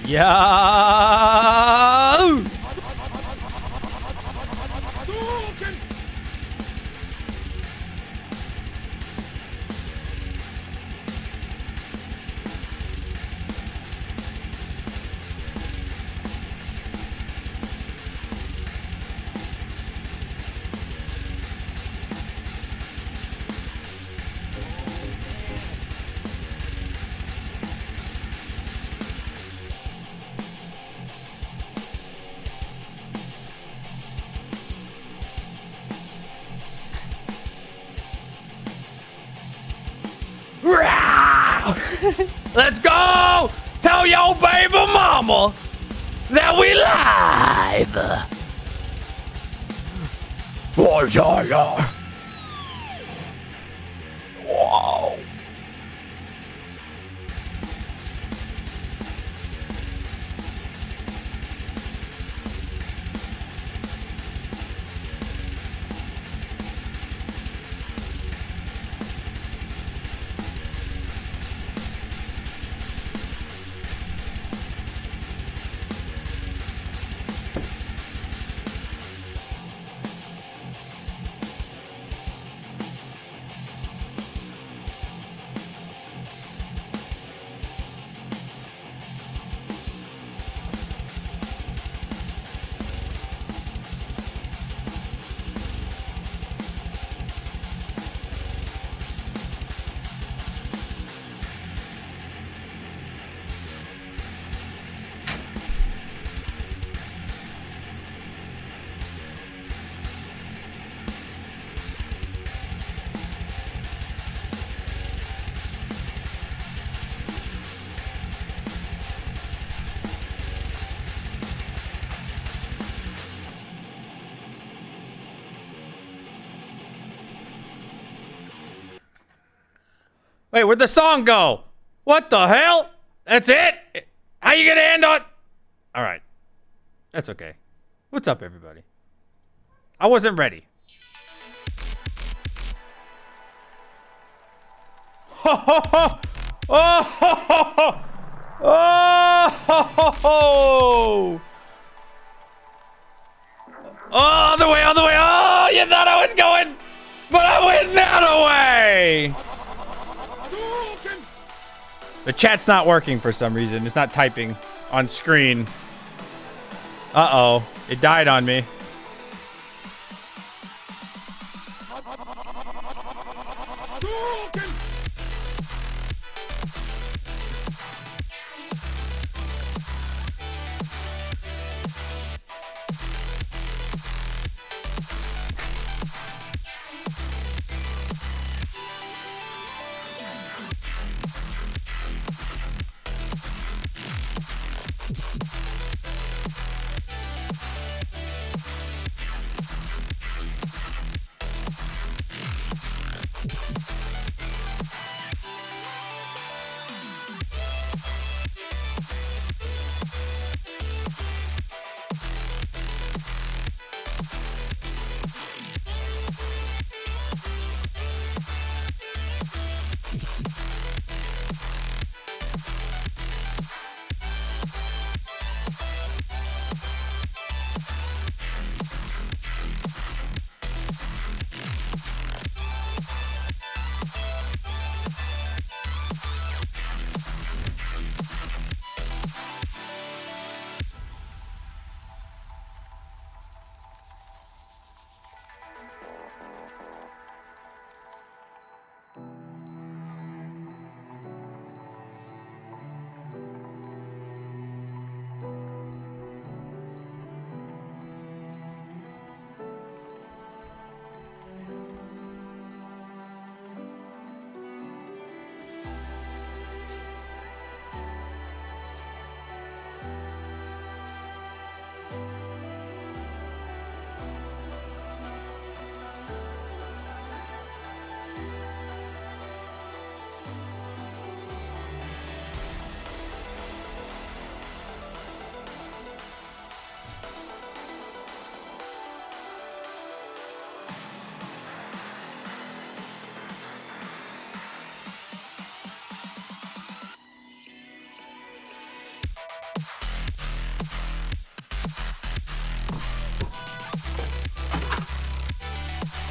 Yeah. Let's go! Tell your baby mama that we live! Oh, yeah. Wow. Wait, where'd the song go? What the hell? That's it? How you gonna end on? All right. That's okay. What's up, everybody? I wasn't ready. Ho ho ho! Oh ho ho ho! Oh ho ho ho! Oh, other way, other way! Oh, you thought I was going, but I went the other way! The chat's not working for some reason. It's not typing on screen. Uh-oh. It died on me.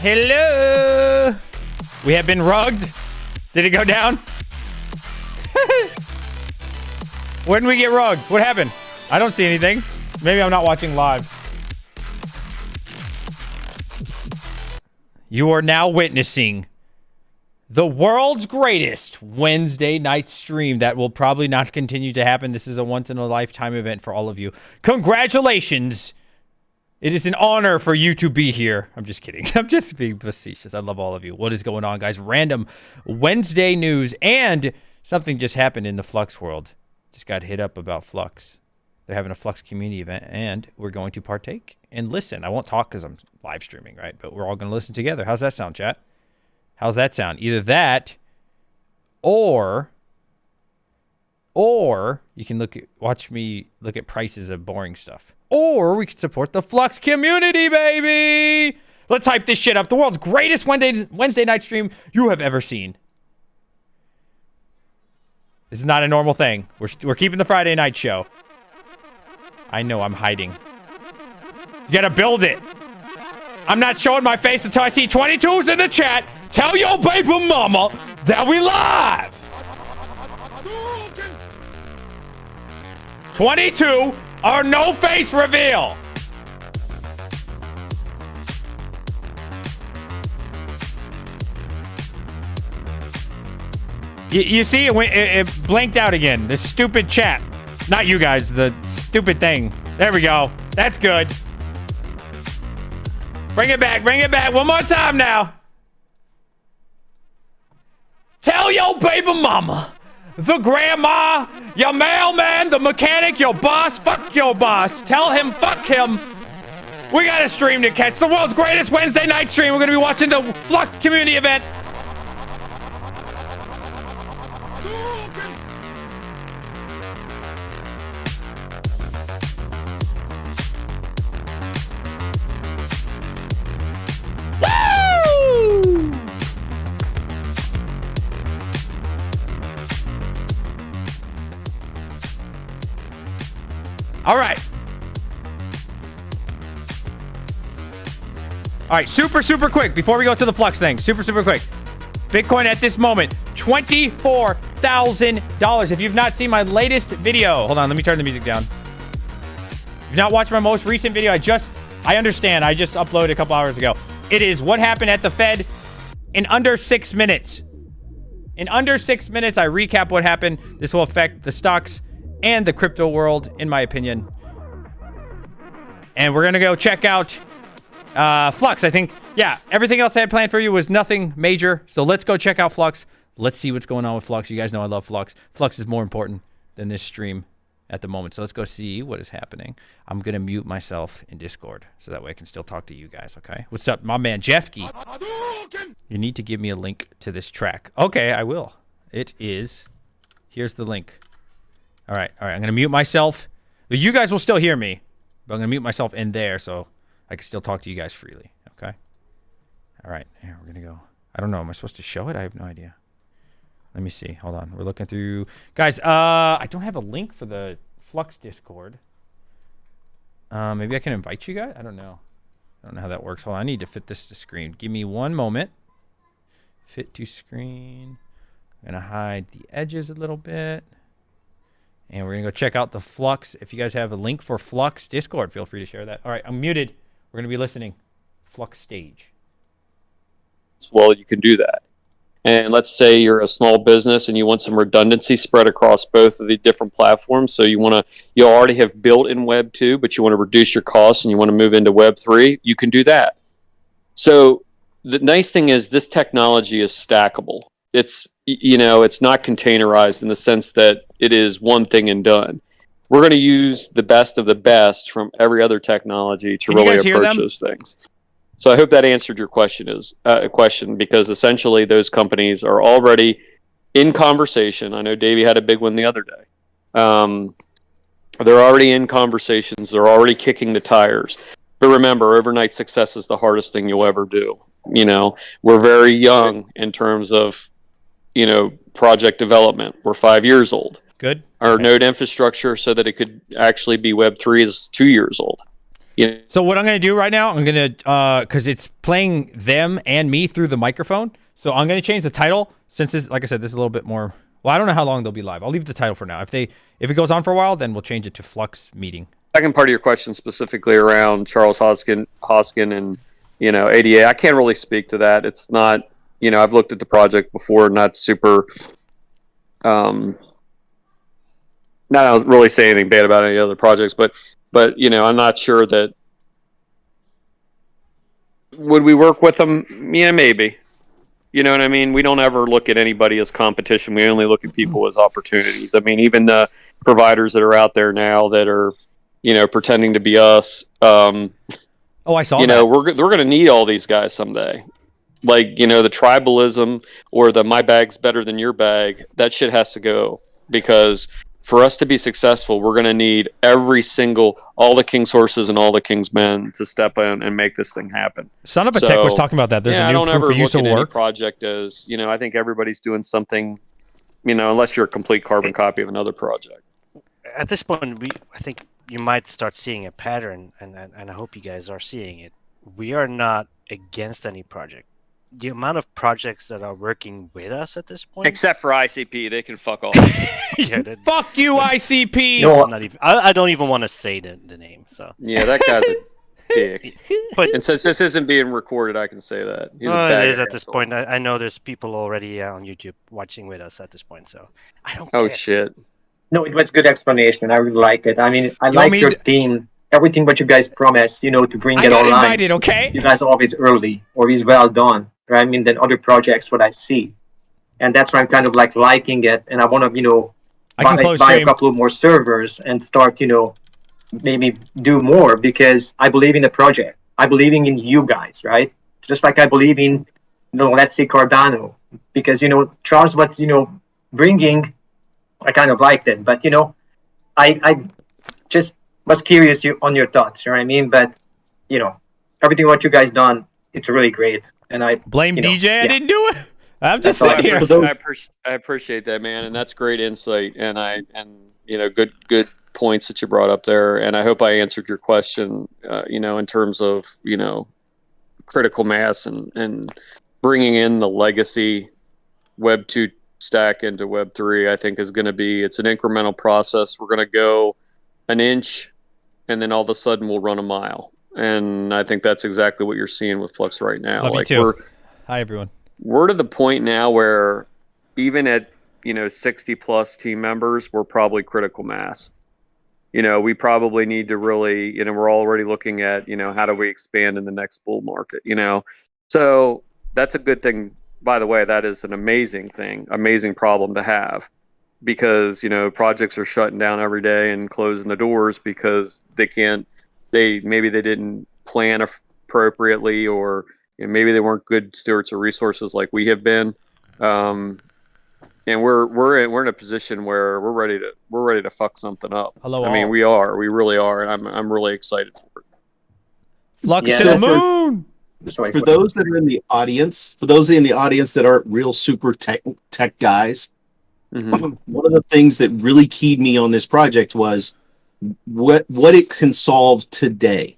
Hello. We have been rugged. Did it go down? When did we get rugged? What happened? I don't see anything. Maybe I'm not watching live. You are now witnessing the world's greatest Wednesday night stream that will probably not continue to happen. This is a once-in-a-lifetime event for all of you. Congratulations. It is an honor for you to be here. I'm just kidding. I'm just being facetious. I love all of you. What is going on, guys? Random Wednesday news, and something just happened in the Flux world. Just got hit up about Flux. They're having a Flux community event, and we're going to partake and listen. I won't talk because I'm live streaming, right? But we're all going to listen together. How's that sound, chat? How's that sound? Either that, or you can watch me look at prices of boring stuff. Or we could support the Flux community, baby. Let's hype this shit up. The world's greatest Wednesday night stream you have ever seen. This is not a normal thing. We're keeping the Friday night show. I know I'm hiding. You gotta build it. I'm not showing my face until I see 22s in the chat. Tell your baby mama that we live. 22 or no face reveal. You see, it blinked out again. This stupid chat. Not you guys, the stupid thing. There we go. That's good. Bring it back. Bring it back. One more time now. Tell your baby mama, the grandma, your mailman, the mechanic, your boss, fuck your boss. Tell him, fuck him. We got a stream to catch. The world's greatest Wednesday night stream. We're going to be watching the Flux community event. All right. All right, super quick before we go to the Flux thing. Super quick. Bitcoin at this moment, $24,000. If you've not seen my latest video, hold on, let me turn the music down. If you've not watched my most recent video, I understand. I just uploaded a couple hours ago. It is what happened at the Fed in under 6 minutes. In under 6 minutes, I recap what happened. This will affect the stocks and the crypto world, in my opinion. And we're gonna go check out Flux. I think, yeah, everything else I had planned for you was nothing major. So let's go check out Flux. Let's see what's going on with Flux. You guys know I love Flux. Flux is more important than this stream at the moment. So let's go see what is happening. I'm gonna mute myself in Discord so that way I can still talk to you guys, okay? What's up, my man Jeffkey? You need to give me a link to this track. Okay, I will. It is, here's the link. All right. I'm going to mute myself. You guys will still hear me, but I'm going to mute myself in there so I can still talk to you guys freely, okay? All right. Here, we're going to go. I don't know. Am I supposed to show it? I have no idea. Let me see. Hold on. We're looking through. Guys, I don't have a link for the Flux Discord. Maybe I can invite you guys? I don't know. I don't know how that works. Hold on. I need to fit this to screen. Give me one moment. Fit to screen. I'm going to hide the edges a little bit. And we're going to go check out the Flux. If you guys have a link for Flux Discord, feel free to share that. All right, I'm muted. We're going to be listening. Flux stage. Well, you can do that. And let's say you're a small business and you want some redundancy spread across both of the different platforms. So you already have built in Web 2, but you want to reduce your costs and you want to move into Web 3, you can do that. So the nice thing is this technology is stackable. It's not containerized in the sense that it is one thing and done. We're going to use the best of the best from every other technology to really approach those things. So I hope that answered your question, because essentially those companies are already in conversation. I know Davey had a big one the other day. They're already in conversations. They're already kicking the tires. But remember, overnight success is the hardest thing you'll ever do. We're very young in terms of project development. We're 5 years old. Good. Our node infrastructure so that it could actually be Web 3 is 2 years old. So what I'm going to do right now, I'm going to, because it's playing them and me through the microphone. So I'm going to change the title since this, like I said, this is a little bit more, well, I don't know how long they'll be live. I'll leave the title for now. If it goes on for a while, then we'll change it to Flux meeting. Second part of your question specifically around Charles Hoskin and, ADA, I can't really speak to that. It's not, I've looked at the project before, not super, not really say anything bad about any other projects, but I'm not sure that, would we work with them? Yeah, maybe. You know what I mean? We don't ever look at anybody as competition. We only look at people as opportunities. I mean, even the providers that are out there now that are, pretending to be us. Oh, I saw that. They're going to need all these guys someday. Like, the tribalism or the my bag's better than your bag, that shit has to go. Because for us to be successful, we're going to need all the king's horses and all the king's men to step in and make this thing happen. Son of a Tech was talking about that. There's a new proof of use of work. Any project as, I think everybody's doing something, unless you're a complete carbon copy of another project. At this point, I think you might start seeing a pattern, and I hope you guys are seeing it. We are not against any project. The amount of projects that are working with us at this point, except for ICP, they can fuck off. Fuck you, ICP. No, I don't even want to say the name. So yeah, that guy's a dick. And since this isn't being recorded, I can say that. He's a bad it is at this point. I know there's people already on YouTube watching with us at this point, so I don't. Oh shit. No, it was a good explanation. I really liked it. I mean, I like your team. Everything what you guys promised, to bring it online. Invited, okay? You guys are always early, always well done. Right? I mean, than other projects, what I see. And that's why I'm kind of liking it. And I want to, buy a couple of more servers and start, maybe do more because I believe in the project. I believe in you guys, right? Just like I believe in, let's say Cardano. Because, Charles, what's, bringing, I kind of liked it. But, I just was curious on your thoughts, you know what I mean? But, everything what you guys done, it's really great. And I blame DJ. I didn't do it. I'm just sitting here. I appreciate that, man, and that's great insight. And good points that you brought up there. And I hope I answered your question. In terms of critical mass and bringing in the legacy Web 2 stack into Web 3. I think is going to be it's an incremental process. We're going to go an inch, and then all of a sudden we'll run a mile. And I think that's exactly what you're seeing with Flux right now. Love you too. Hi, everyone. We're to the point now where even at 60 plus team members, we're probably critical mass. We probably need to really, we're already looking at, how do we expand in the next bull market, So that's a good thing. By the way, that is an amazing problem to have because, projects are shutting down every day and closing the doors because maybe they didn't plan appropriately or maybe they weren't good stewards of resources like we have been. And we're in a position where we're ready to fuck something up. I mean, we really are. And I'm really excited for it. Flux to the moon. For those that are in the audience, that aren't real super tech guys, one of the things that really keyed me on this project was what it can solve today.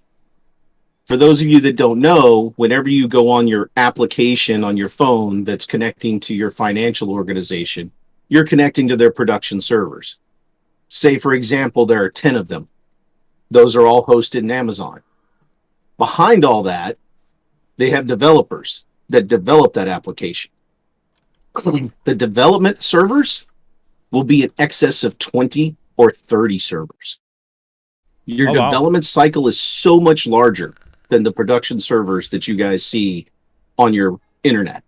For those of you that don't know, whenever you go on your application on your phone that's connecting to your financial organization, you're connecting to their production servers. Say, for example, there are 10 of them. Those are all hosted in Amazon. Behind all that, they have developers that develop that application. The development servers will be in excess of 20 or 30 servers. Your development cycle is so much larger than the production servers that you guys see on your internet.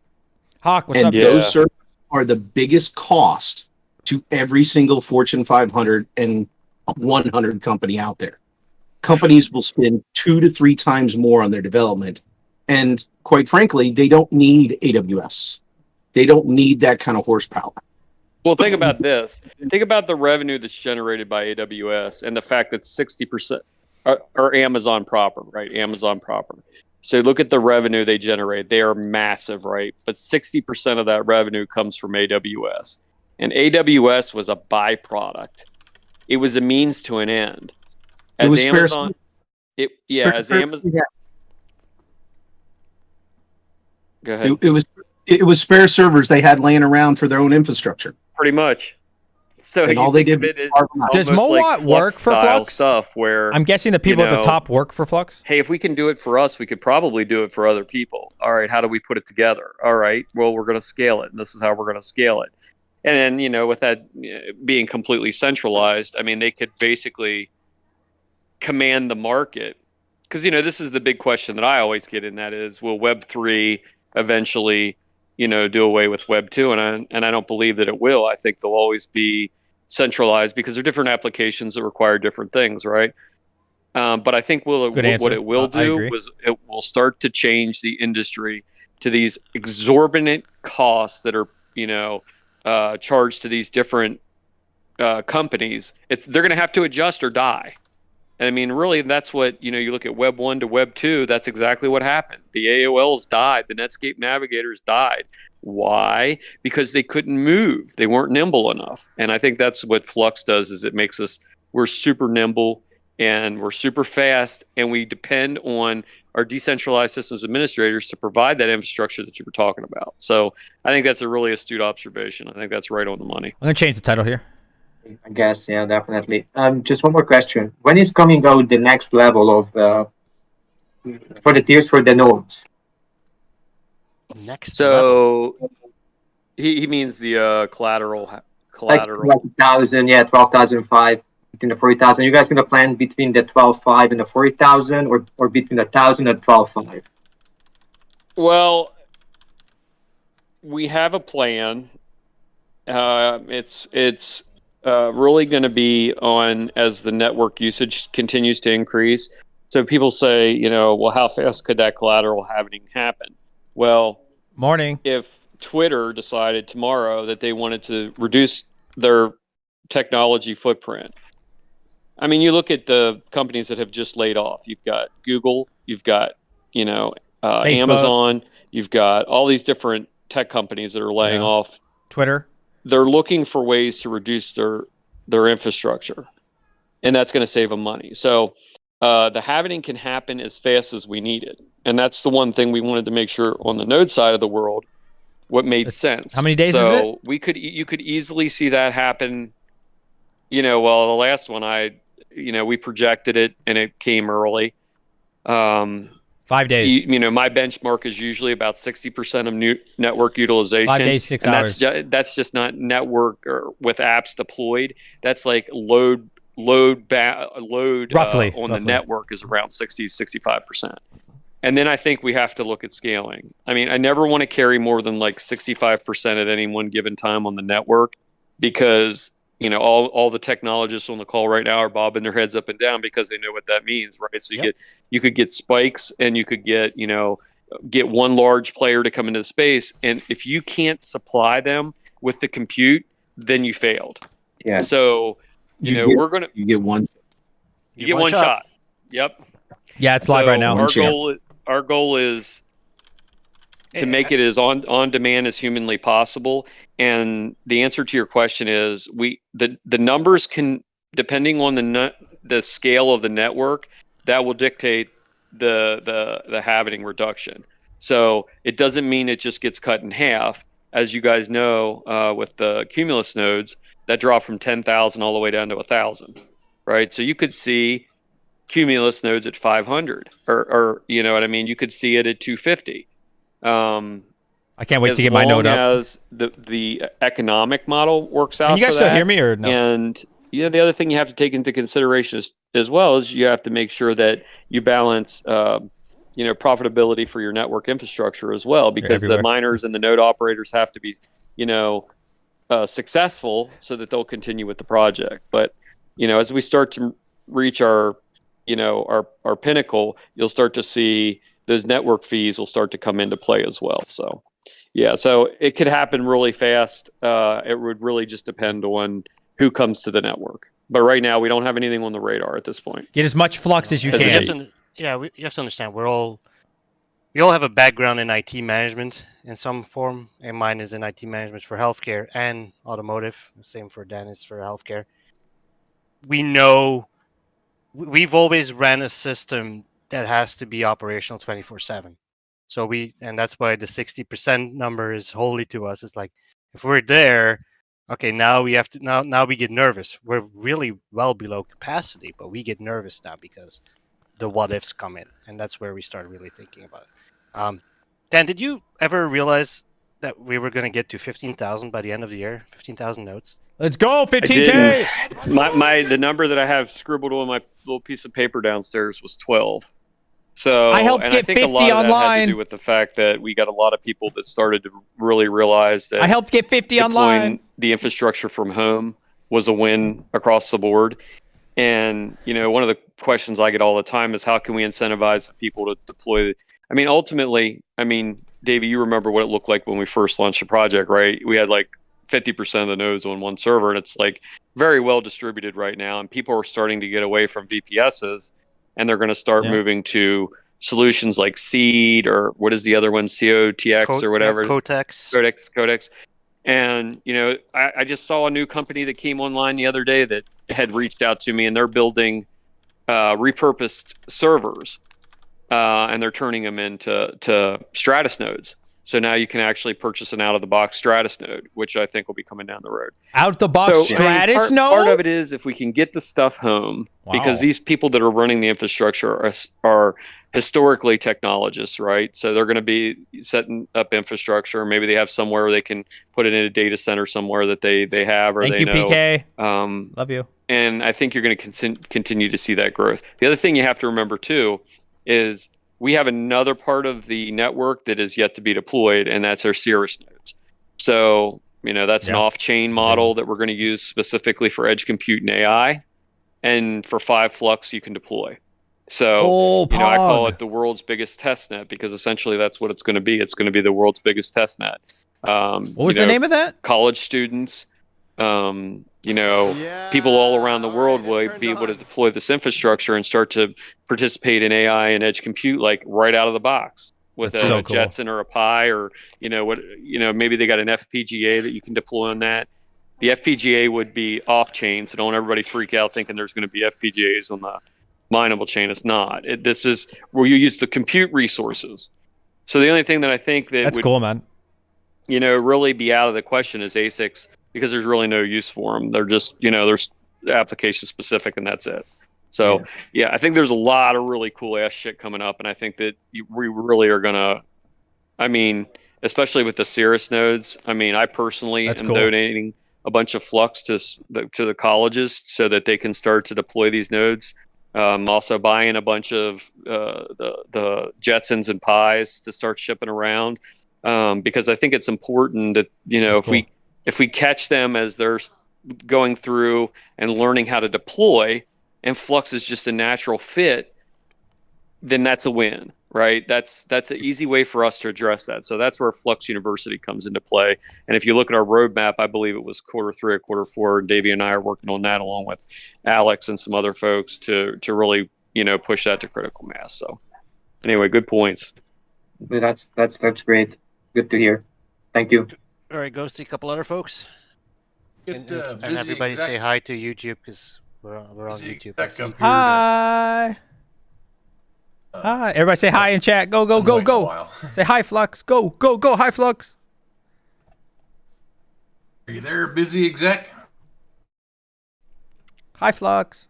Hawk, what's up? Those servers are the biggest cost to every single Fortune 500 and 100 company out there. Companies will spend 2 to 3 times more on their development. And quite frankly, they don't need AWS. They don't need that kind of horsepower. Well, think about this. Think about the revenue that's generated by AWS and the fact that 60% are Amazon proper, right? Amazon proper. So look at the revenue they generate. They are massive, right? But 60% of that revenue comes from AWS. And AWS was a byproduct. It was a means to an end. As Amazon, As Amazon. Yeah. Go ahead. It was spare servers they had laying around for their own infrastructure. Pretty much. So And all they did was carve them out. Does almost Mowat like work for style Flux? stuff where I'm guessing the people at the top work for Flux. hey, if we can do it for us, we could probably do it for other people. All right, how do we put it together? All right, well, we're going to scale it, and this is how we're going to scale it. And then, with that being completely centralized, I mean, they could basically command the market. Because, this is the big question that I always get in that is, will Web3 eventually, do away with Web 2? And I don't believe that it will. I think they'll always be centralized because they're different applications that require different things, right? But I think what it will do is it will start to change the industry to these exorbitant costs that are, charged to these different companies. They're going to have to adjust or die. And I mean, really, that's what, you look at Web 1 to Web 2, that's exactly what happened. The AOLs died. The Netscape Navigators died. Why? Because they couldn't move. They weren't nimble enough. And I think that's what Flux does, is it makes we're super nimble and we're super fast, and we depend on our decentralized systems administrators to provide that infrastructure that you were talking about. So I think that's a really astute observation. I think that's right on the money. I'm going to change the title here. I guess, yeah, definitely. Just one more question. When is coming out the next level of for the tiers for the nodes? Next So he means the collateral. Like 1,000, 12,005, between the 40,000. You guys gonna plan between the 12.5 and the 40,000, or between the 1,000 and 12.5? Well, we have a plan. It's really going to be on as the network usage continues to increase. So people say, well, how fast could that collateral halvening happen? Well, if Twitter decided tomorrow that they wanted to reduce their technology footprint, I mean, you look at the companies that have just laid off. You've got Google, you've got, Amazon, you've got all these different tech companies that are laying off. Twitter. They're looking for ways to reduce their infrastructure, and that's going to save them money. So the halvening can happen as fast as we need it, and that's the one thing we wanted to make sure on the node side of the world what made sense. How many days is it? You could easily see that happen. Well, the last one we projected it and it came early. 5 days. My benchmark is usually about 60% of new network utilization. 5 days, 6 hours. That's just not network or with apps deployed. That's like load roughly on the network is around 60-65%. And then I think we have to look at scaling. I mean, I never want to carry more than like 65% at any one given time on the network, because all the technologists on the call right now are bobbing their heads up and down because they know what that means, right? So you could get spikes, and you could get one large player to come into the space, and if you can't supply them with the compute, then you failed. Yeah. So you get one shot. Yep. Yeah, it's live right now. Our goal is to make it as on demand as humanly possible. And the answer to your question is the numbers can, depending on the scale of the network, that will dictate the halvening reduction. So it doesn't mean it just gets cut in half. As you guys know, with the Cumulus nodes, that drop from 10,000 all the way down to 1,000, right? So you could see Cumulus nodes at 500, or you know what I mean? You could see it at 250. I can't wait to get my node up. As the economic model works out. Can you guys still hear me or no? And the other thing you have to take into consideration as well is you have to make sure that you balance profitability for your network infrastructure as well, because the miners and the node operators have to be successful so that they'll continue with the project. But as we start to reach our pinnacle, you'll start to see those network fees will start to come into play as well. So so it could happen really fast. It would really just depend on who comes to the network. But right now we don't have anything on the radar at this point. Get as much flux as you can. You have to understand, we all have a background in IT management in some form, and mine is in IT management for healthcare and automotive. Same for Dennis for healthcare. We know we've always ran a system that has to be operational 24/7. So and that's why the 60% number is holy to us. It's like, if we're there, okay, now we have to, now we get nervous. We're really well below capacity, but we get nervous now because the what ifs come in, and that's where we start really thinking about it. Dan, did you ever realize that we were going to get to 15,000 by the end of the year? 15,000 nodes. Let's go, 15K. The number that I have scribbled on my little piece of paper downstairs was 12. So I helped get I think 50 a lot of that online. had to do with the fact that we got a lot of people that started to really realize that I helped get 50 online. The infrastructure from home was a win across the board. And, one of the questions I get all the time is how can we incentivize people to deploy? Ultimately, Davey, you remember what it looked like when we first launched the project, right? We had like 50% of the nodes on one server, and it's like very well distributed right now. And people are starting to get away from VPSs, and they're going to start moving to solutions like Seed, or what is the other one, COTX or whatever, Codex. And I just saw a new company that came online the other day that had reached out to me, and they're building repurposed servers, and they're turning them into Stratus nodes. So now you can actually purchase an out-of-the-box Stratus node, which I think will be coming down the road. Out-the-box Stratus node? Part of it is if we can get the stuff home, because these people that are running the infrastructure are historically technologists, right? So they're going to be setting up infrastructure. Maybe they have somewhere where they can put it in a data center somewhere that they have, or Thank they you, know. PK. Love you. And I think you're going to continue to see that growth. The other thing you have to remember too is we have another part of the network that is yet to be deployed, and that's our Cirrus nodes. So, that's an off-chain model that we're going to use specifically for edge compute and AI. And for 5 Flux, you can deploy. So, I call it the world's biggest test net, because essentially that's what it's going to be. It's going to be the world's biggest test net. What was the name of that? College students, people all around the world will be able to deploy this infrastructure and start to participate in AI and edge compute like right out of the box with a Jetson or a Pi, or maybe they got an FPGA that you can deploy on that. The FPGA would be off chain, so don't everybody freak out thinking there's going to be FPGAs on the mineable chain. It's not. This is where you use the compute resources. So the only thing that I think that would, cool, man. Really be out of the question is ASICs, because there's really no use for them. They're just, there's application specific, and that's it. So I think there's a lot of really cool ass shit coming up, and I think that we really are gonna. Especially with the Cirrus nodes. I personally am donating a bunch of Flux to the colleges so that they can start to deploy these nodes. I'm also buying a bunch of the Jetsons and Pis to start shipping around, because I think it's important that if we catch them as they're going through and learning how to deploy, and Flux is just a natural fit, then that's a win, right? That's an easy way for us to address that. So that's where Flux University comes into play. And if you look at our roadmap, I believe it was Q3 or Q4, Davey and I are working on that along with Alex and some other folks to really, push that to critical mass. So anyway, good points. That's great. Good to hear. Thank you. All right, go see a couple other folks. And everybody say hi to YouTube, because we're on YouTube. Hi. Hi. Everybody say hi in chat. Go, go, go, go. Say hi, Flux. Go, go, go. Hi, Flux. Are you there, busy exec? Hi, Flux.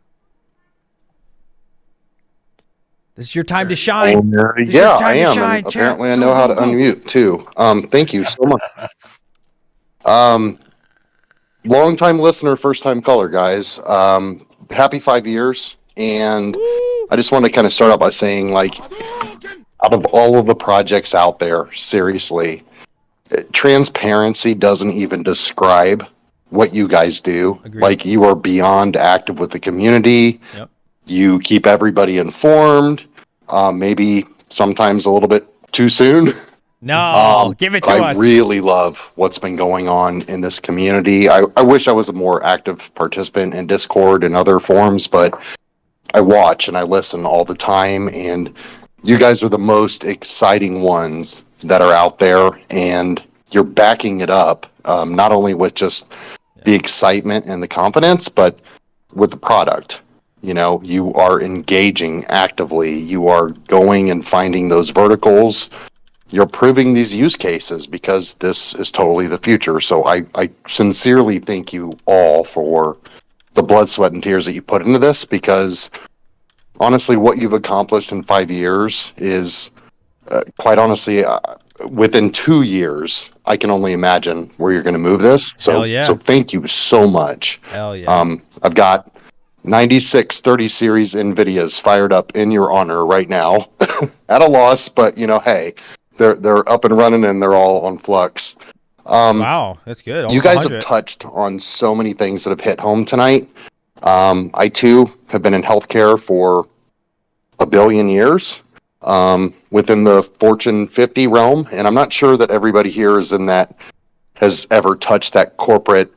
This is your time to shine. Yeah, I am. Apparently, I know how to unmute too. Thank you so much. Long-time listener, first-time caller, guys. Happy 5 years, and I just want to kind of start out by saying, like, out of all of the projects out there, seriously, transparency doesn't even describe what you guys do. Agreed. Like, you are beyond active with the community. Yep. You keep everybody informed. Maybe sometimes a little bit too soon. No, give it to us. I really love what's been going on in this community. I wish I was a more active participant in Discord and other forums, but I watch and I listen all the time, and you guys are the most exciting ones that are out there, and you're backing it up, not only with just the excitement and the confidence, but with the product. You know, you are engaging actively. You are going and finding those verticals. You're proving these use cases because this is totally the future. So I sincerely thank you all for the blood, sweat, and tears that you put into this, because honestly, what you've accomplished in 5 years is quite honestly, within 2 years, I can only imagine where you're going to move this. So, Hell yeah. so thank you so much. Hell yeah. I've got 96 30 series NVIDIAs fired up in your honor right now at a loss, but you know, hey, they're up and running and they're all on Flux. Wow, that's good. You Almost guys 100. have touched on so many things that have hit home tonight. I too have been in healthcare for a billion years, within the Fortune 50 realm, and I'm not sure that everybody here is in that, has ever touched that corporate,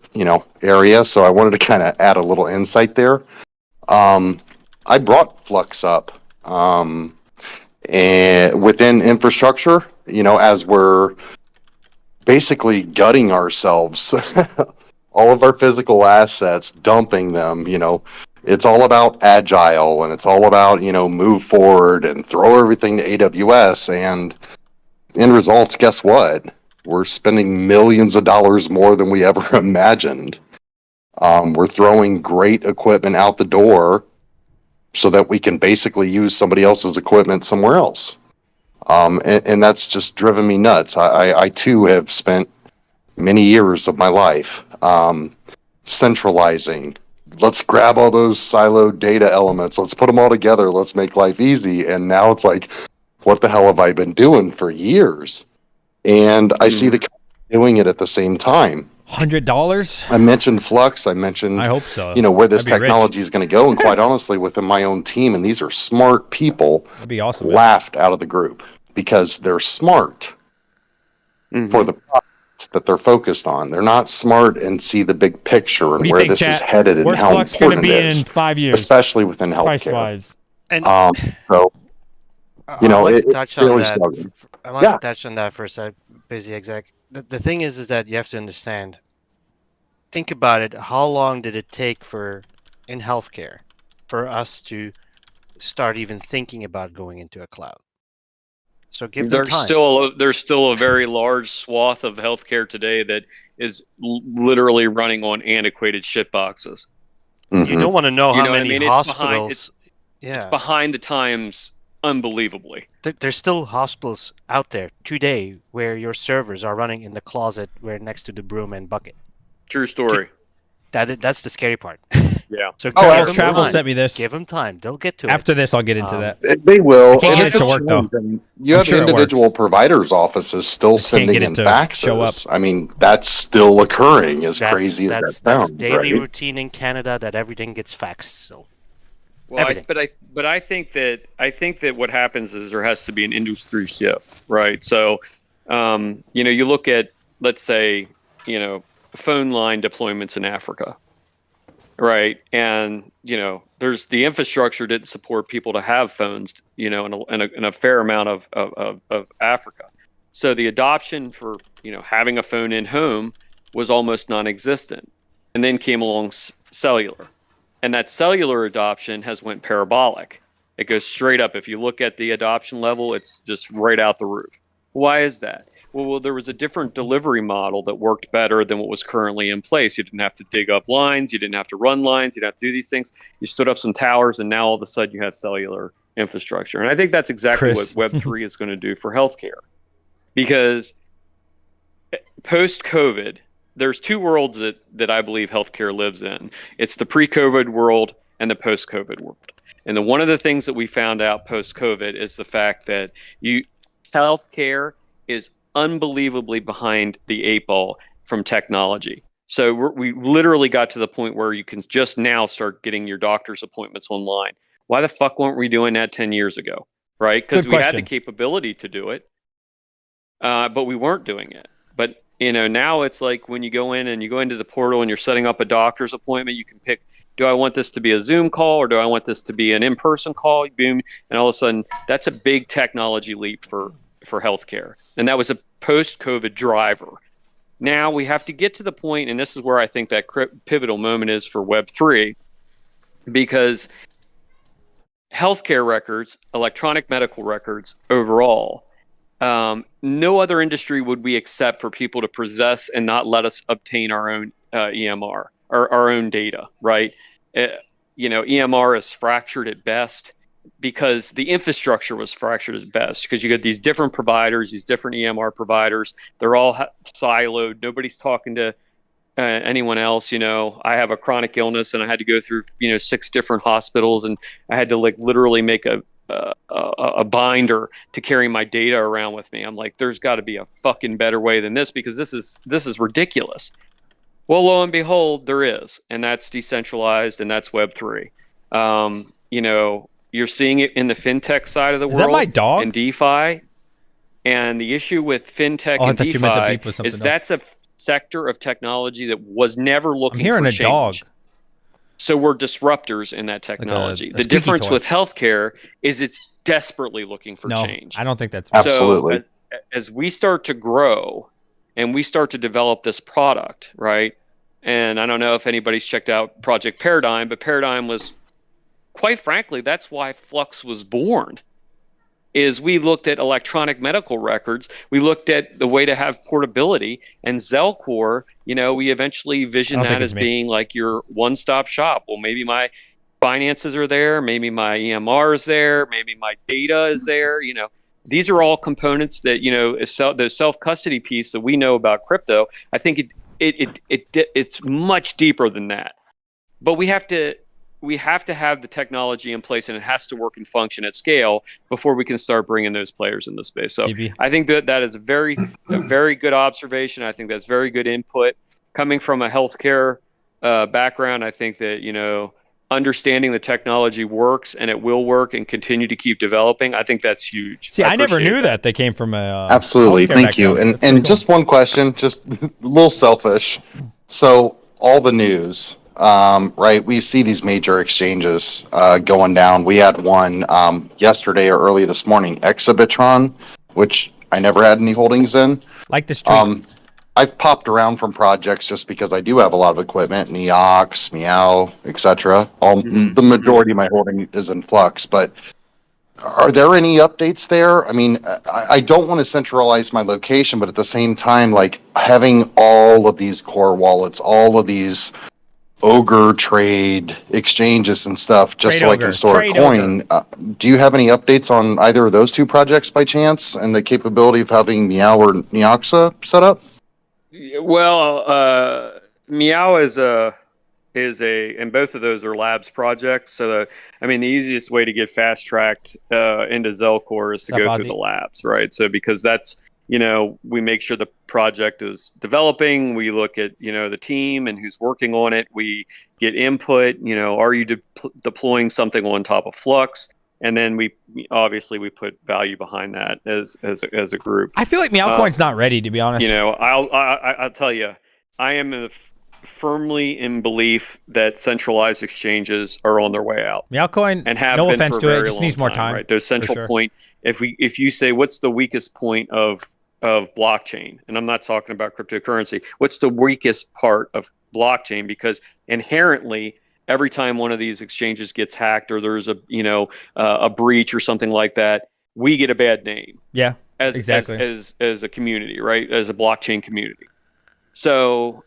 area. So I wanted to kind of add a little insight there. I brought Flux up, and within infrastructure, as we're basically gutting ourselves, all of our physical assets, dumping them, it's all about agile, and it's all about, move forward and throw everything to AWS. And in results, guess what? We're spending millions of dollars more than we ever imagined. We're throwing great equipment out the door so that we can basically use somebody else's equipment somewhere else. And that's just driven me nuts. I too have spent many years of my life centralizing. Let's grab all those siloed data elements. Let's put them all together. Let's make life easy. And now it's like, what the hell have I been doing for years? And I see the company doing it at the same time. $100? I mentioned Flux. I mentioned, I hope so. Where this That'd be technology is going to go. And quite honestly, within my own team, and these are smart people, That'd be awesome, man. laughed out of the group because they're smart for the product that they're focused on. They're not smart and see the big picture and where this is headed and Where's how Flux going to important be it is, in 5 years, especially within healthcare. price-wise? And So, I like to touch on really that. struggling. I like to touch on that for a sec, busy exec. The thing is that you have to understand. Think about it. How long did it take in healthcare for us to start even thinking about going into a cloud? So give them time. There's still a very large swath of healthcare today that is literally running on antiquated shit boxes. You don't want to know how many hospitals. It's behind the times, unbelievably. There's still hospitals out there today where your servers are running in the closet, where next to the broom and bucket. True story. That's the scary part. Yeah. So Travel sent me this. Give them time. They'll get to it. After this, I'll get into that. They will. I can't get it to work, though. You have individual providers' offices still sending in faxes. Show up. I mean, that's still occurring, as crazy as that sounds. That's daily right? routine in Canada that everything gets faxed. So. Well, I think that what happens is there has to be an industry shift, right? So, you look at, let's say, phone line deployments in Africa, right? And there's the infrastructure didn't support people to have phones, in a fair amount of Africa. So the adoption for having a phone in home was almost non-existent, and then came along cellular. And that cellular adoption has went parabolic. It goes straight up. If you look at the adoption level, it's just right out the roof. Why is that? Well, there was a different delivery model that worked better than what was currently in place. You didn't have to dig up lines. You didn't have to run lines. You didn't have to do these things. You stood up some towers, and now all of a sudden you have cellular infrastructure. And I think that's exactly what Web3 is going to do for healthcare. Because post-COVID, there's two worlds that I believe healthcare lives in. It's the pre-COVID world and the post-COVID world. And one of the things that we found out post-COVID is the fact that healthcare is unbelievably behind the 8 ball from technology. So we literally got to the point where you can just now start getting your doctor's appointments online. Why the fuck weren't we doing that 10 years ago? Right? Because we had the capability to do it, but we weren't doing it. But now it's like when you go into the portal and you're setting up a doctor's appointment, you can pick, do I want this to be a Zoom call or do I want this to be an in-person call? Boom. And all of a sudden, that's a big technology leap for healthcare. And that was a post-COVID driver. Now we have to get to the point, and this is where I think that pivotal moment is for Web3, because healthcare records, electronic medical records overall, no other industry would we accept for people to possess and not let us obtain our own EMR or our own data, right? EMR is fractured at best because the infrastructure was fractured at best, because you get these different providers, these different EMR providers. They're all siloed. Nobody's talking to anyone else. I have a chronic illness and I had to go through 6 different hospitals, and I had to literally make a binder to carry my data around with me. I'm like, there's got to be a fucking better way than this, because this is ridiculous. Well, lo and behold, there is, and that's decentralized, and that's Web3. You're seeing it in the fintech side of the world. Is that my dog? And DeFi. And the issue with fintech and DeFi is that's a sector of technology that was never looking for change. I'm hearing a dog. So we're disruptors in that technology. Like a the difference toy. With healthcare is it's desperately looking for change. I don't think that's absolutely. So as we start to grow and we start to develop this product, right? And I don't know if anybody's checked out Project Paradigm, but Paradigm was, quite frankly, that's why Flux was born. Is we looked at electronic medical records, we looked at the way to have portability, and Zelcore, we eventually visioned that as being like your one-stop shop. Well, maybe my finances are there, maybe my EMR is there, maybe my data is there. These are all components that the self-custody piece that we know about crypto. I think it's much deeper than that, but we have to have the technology in place, and it has to work and function at scale before we can start bringing those players in the space. So I think that is a very good observation. I think that's very good input coming from a healthcare background. I think that, understanding the technology works and it will work and continue to keep developing. I think that's huge. See, I never knew that they came from a absolutely. Thank you. And cool. Just one question, just a little selfish. So all the news, right? We see these major exchanges going down. We had one yesterday or early this morning, Exhibitron, which I never had any holdings in. Like the street. I've popped around from projects just because I do have a lot of equipment, Neox, Meow, etc. The majority of my holding is in Flux, but are there any updates there? I mean, I don't want to centralize my location, but at the same time, like having all of these core wallets, all of these Ogre trade exchanges and stuff, just so I can store a coin. Do you have any updates on either of those two projects by chance, and the capability of having Meow or Neoxa set up? Well, Meow is and both of those are labs projects. So, the easiest way to get fast tracked into Zelcore is to go through the labs, right? So, because that's, we make sure the project is developing. We look at, the team and who's working on it. We get input, are you deploying something on top of Flux? And then we put value behind that as a group. I feel like Meowcoin's not ready, to be honest. I'll tell you, I am firmly in belief that centralized exchanges are on their way out. Meowcoin, and have no been offense for a to it, very just long needs more time, time. right? Those central point. If you say what's the weakest point of blockchain, and I'm not talking about cryptocurrency, what's the weakest part of blockchain? Because inherently, every time one of these exchanges gets hacked or there's a breach or something like that, we get a bad name. Yeah, as a community, right? As a blockchain community. So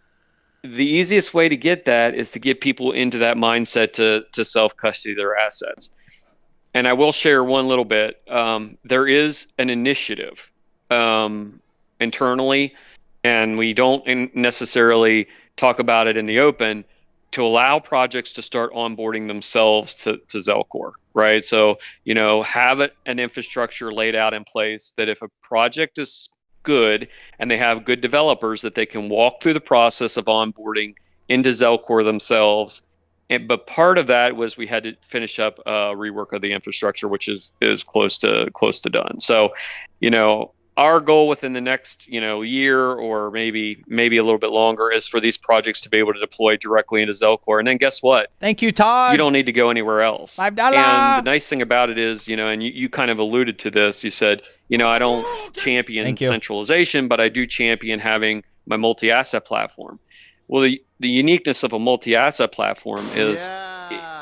the easiest way to get that is to get people into that mindset to self-custody their assets. And I will share one little bit. There is an initiative internally, and we don't necessarily talk about it in the open, to allow projects to start onboarding themselves to Zelcore, right? So, have an infrastructure laid out in place that if a project is good and they have good developers, that they can walk through the process of onboarding into Zelcore themselves. But part of that was we had to finish up a rework of the infrastructure, which is close to done. So, our goal within the next, year or maybe a little bit longer is for these projects to be able to deploy directly into Zelcore. And then guess what? Thank you, Todd. You don't need to go anywhere else. $5. And the nice thing about it is, and you kind of alluded to this. You said, I don't champion centralization, but I do champion having my multi-asset platform. Well, the uniqueness of a multi-asset platform is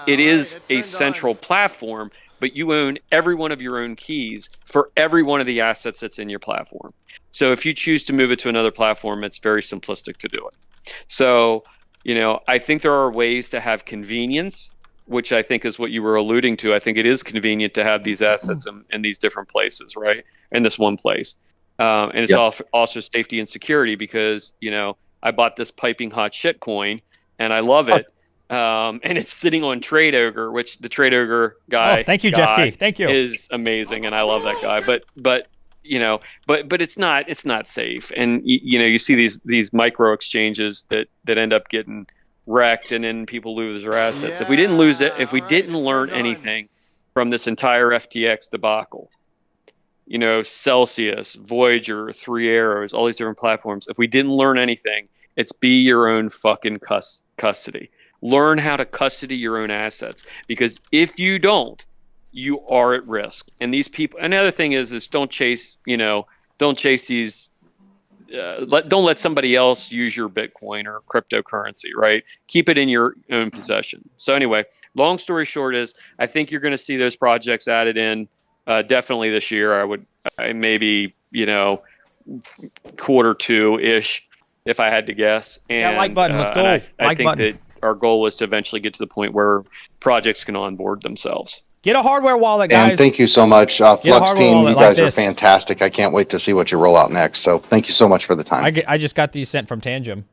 it is a central platform, but you own every one of your own keys for every one of the assets that's in your platform. So if you choose to move it to another platform, it's very simplistic to do it. So, I think there are ways to have convenience, which I think is what you were alluding to. I think it is convenient to have these assets in these different places, right? In this one place. And it's also safety and security because, I bought this piping hot shit coin and I love it. And it's sitting on Trade Ogre, which the Trade Ogre guy. Oh, thank you, Jeff Key. Thank you. Is amazing, and I love that guy. But it's not safe. And you see these micro exchanges that end up getting wrecked, and then people lose their assets. If we didn't lose it, if we didn't learn anything from this entire FTX debacle, Celsius, Voyager, Three Arrows, all these different platforms. If we didn't learn anything, it's be your own fucking custody. Learn how to custody your own assets, because if you don't, you are at risk. And these people. Another thing is don't chase these. Don't let somebody else use your Bitcoin or cryptocurrency. Right? Keep it in your own possession. So anyway, long story short is I think you're going to see those projects added in definitely this year. Maybe quarter 2-ish if I had to guess. And like button. Let's go. I think that our goal is to eventually get to the point where projects can onboard themselves. Get a hardware wallet, guys. And thank you so much. Flux team, you guys like are fantastic. I can't wait to see what you roll out next. So thank you so much for the time. I just got these sent from Tangem.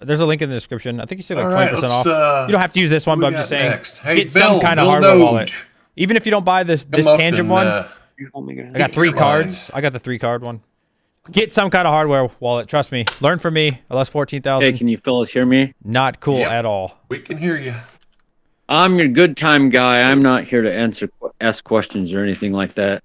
There's a link in the description. I think you said like 20% off. You don't have to use this one, but I'm just saying get some kind of hardware wallet. Even if you don't buy this Tangem one, I got 3 cards. I got the 3-card one. Get some kind of hardware wallet. Trust me. Learn from me. LS 14,000. Hey, can you fellas hear me? Not cool at all. We can hear you. I'm your good time guy. I'm not here to ask questions or anything like that.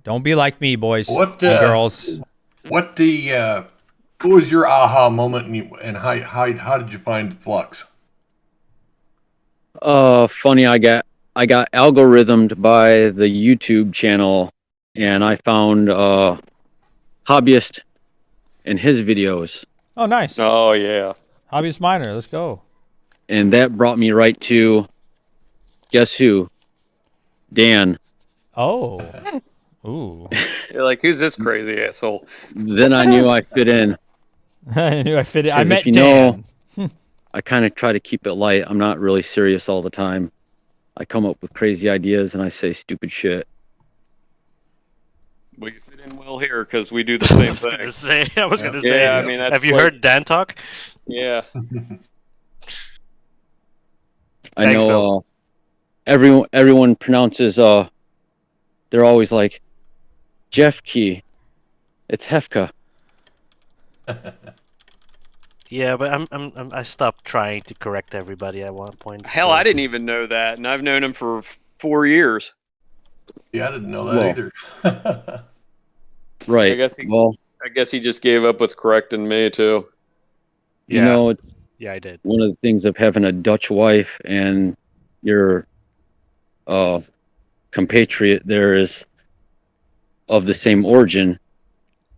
Don't be like me, boys and girls. What was your aha moment, and how did you find Flux? Funny, I got algorithmed by the YouTube channel, and I found Hobbyist and his videos. Oh, nice. Oh, yeah. Hobbyist Miner, let's go. And that brought me right to, guess who? Dan. Oh. Ooh. You're like, who's this crazy asshole? Then I knew I fit in. I knew I fit in. I met Dan. I kind of try to keep it light. I'm not really serious all the time. I come up with crazy ideas and I say stupid shit. Well, you fit in well here because we do the same thing. I was gonna say. Yeah, I mean, have you heard Dan talk? Yeah. I know. Everyone pronounces. They're always like, Jeff Key. It's Hefka. Yeah, but I stopped trying to correct everybody at one point. Hell, I didn't even know that, and I've known him for 4 years. Yeah, I didn't know that either. Right. I guess he just gave up with correcting me too. Yeah. Yeah, I did. One of the things of having a Dutch wife and your compatriot there is of the same origin,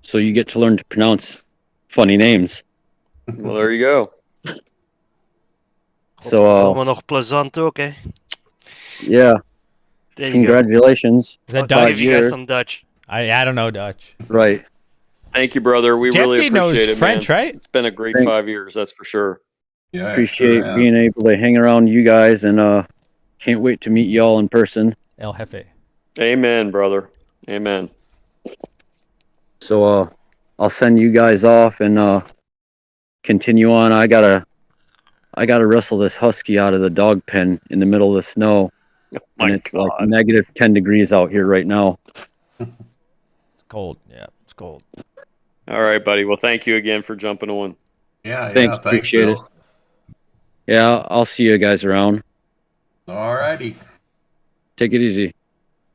so you get to learn to pronounce funny names. Well, there you go. So, allemaal nog plezant ook, hè? Yeah. Congratulations. Is that Dutch? You got some Dutch. I don't know Dutch. Right. Thank you, brother. We Jeff really Key knows appreciate it, French, man. right? It's been a great 5 years, that's for sure. Yeah, appreciate being able to hang around you guys, and can't wait to meet y'all in person. El Jefe. Amen, brother. Amen. So I'll send you guys off and continue on. I gotta wrestle this husky out of the dog pen in the middle of the snow. Oh, and it's like negative 10 degrees out here right now. It's cold. Yeah, it's cold. All right, buddy. Well, thank you again for jumping on. Yeah, thanks. Appreciate it. Yeah, I'll see you guys around. All righty. Take it easy.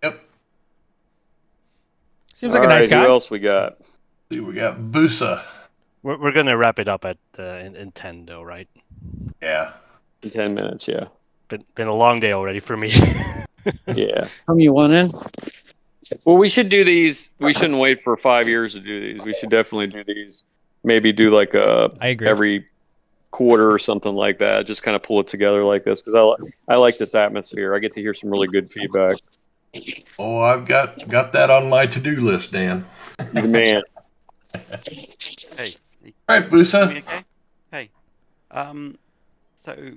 Yep. Seems like a nice guy. Who else we got? See, we got Busa. We're gonna wrap it up at in 10 though, right? Yeah. In 10 minutes, yeah. Been a long day already for me. Yeah. Come you want in? Well, we should do these. We shouldn't wait for 5 years to do these. We should definitely do these. Maybe do like I agree. quarter or something like that. Just kind of pull it together like this because I like this atmosphere. I get to hear some really good feedback. Oh, I've got that on my to-do list, Dan. You're the man. Hey. All right, Busa. Okay? Hey. So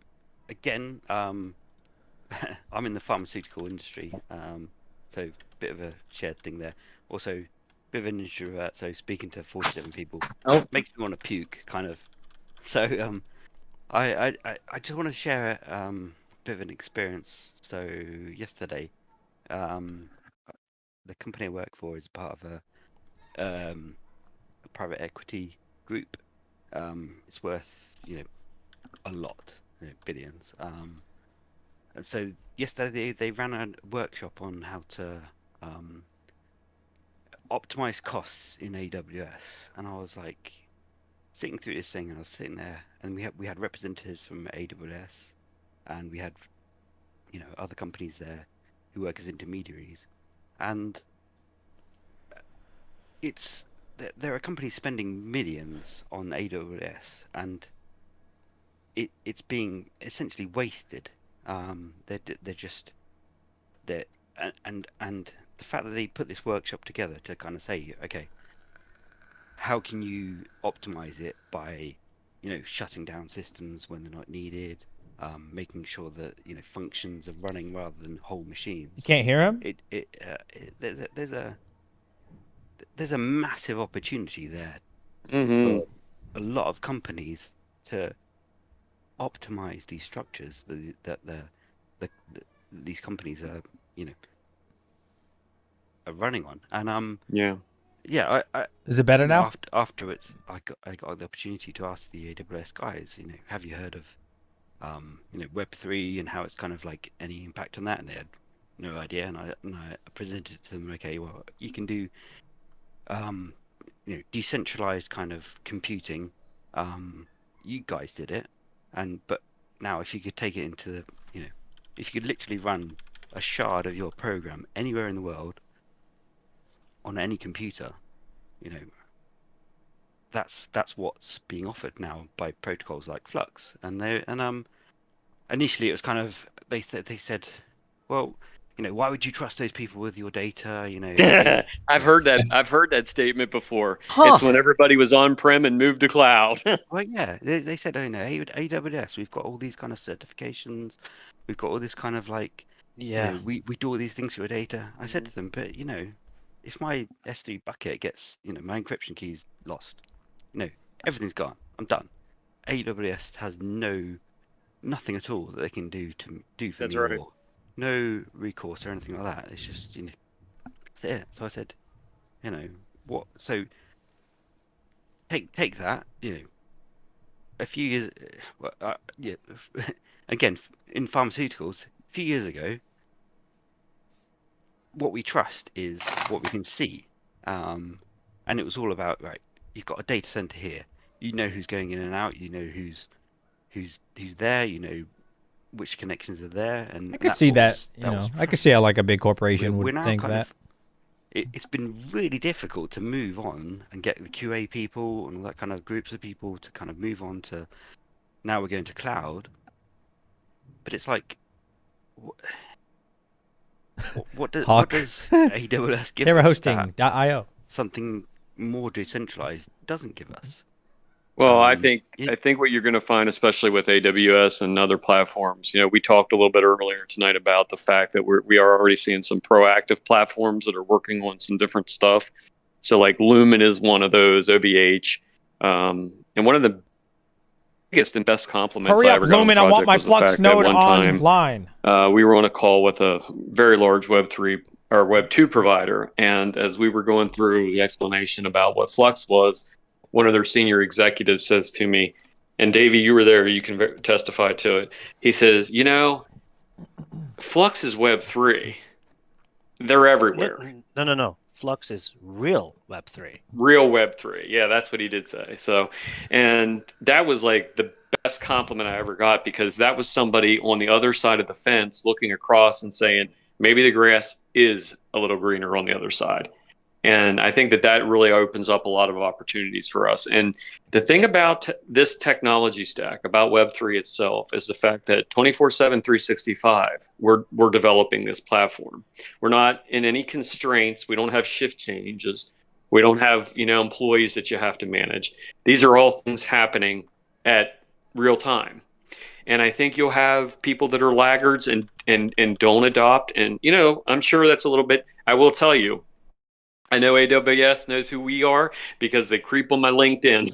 again, I'm in the pharmaceutical industry. So bit of a shared thing there. Also, bit of an introvert. So speaking to 47 people makes me want to puke, kind of. So I just want to share a bit of an experience. So yesterday, the company I work for is part of a private equity group. It's worth a lot, billions. And so yesterday they ran a workshop on how to optimize costs in AWS, and I was like sitting through this thing, and I was sitting there, and we had representatives from AWS, and we had other companies there who work as intermediaries, and there are companies spending millions on AWS, and it's being essentially wasted. They're just there, and the fact that they put this workshop together to kind of say, okay, how can you optimize it by shutting down systems when they're not needed, making sure that functions are running rather than whole machines. You can't hear him? There's a massive opportunity there Mm-hmm. for a lot of companies to optimize these structures that these companies are are running on. And yeah, I Is it better now? Afterwards, I got the opportunity to ask the AWS guys, have you heard of Web3 and how it's kind of like any impact on that? And they had no idea. And I presented to them, okay, well, you can do decentralized kind of computing. You guys did it, but now if you could take it into if you could literally run a shard of your program anywhere in the world on any computer, that's what's being offered now by protocols like Flux. And initially it was kind of they said, well, why would you trust those people with your data? I've heard that statement before. It's when everybody was on-prem and moved to cloud. Well, yeah, they said, AWS, we've got all these kind of certifications, we've got all this kind of like, we do all these things to your data. I said to them, but if my S3 bucket gets, my encryption key's lost, everything's gone. I'm done. AWS has nothing at all that they can do for That's me. right. Or no recourse or anything like that. It's just, that's it. So I said, what? So take that, a few years, again, in pharmaceuticals, a few years ago, what we trust is what we can see. And it was all about, right, you've got a data center here. You know who's going in and out. You know who's there. You know which connections are there. And I could see that. I could see how like a big corporation would think that. It's been really difficult to move on and get the QA people and all that kind of groups of people to kind of move on to. Now we're going to cloud. But it's like, what does AWS give us? TerraHosting.io. Something more decentralized doesn't give us. Well, I think what you're going to find, especially with AWS and other platforms, we talked a little bit earlier tonight about the fact that we are already seeing some proactive platforms that are working on some different stuff. So like Lumen is one of those, OVH, and one of the biggest and best compliments I ever got on the project. I want my Flux node online. We were on a call with a very large Web3 or Web2 provider, and as we were going through the explanation about what Flux was, one of their senior executives says to me, and Davey, you were there, you can testify to it. He says, Flux is Web3. They're everywhere. No. Flux is real Web3. Real Web3. Yeah, that's what he did say. So, and that was like the best compliment I ever got, because that was somebody on the other side of the fence looking across and saying, maybe the grass is a little greener on the other side. And I think that really opens up a lot of opportunities for us. And the thing about this technology stack, about Web3 itself, is the fact that 24/7, 365, we're developing this platform. We're not in any constraints. We don't have shift changes. We don't have, employees that you have to manage. These are all things happening at real time. And I think you'll have people that are laggards and don't adopt. And, I'm sure that's a little bit, I will tell you, I know AWS knows who we are because they creep on my LinkedIn.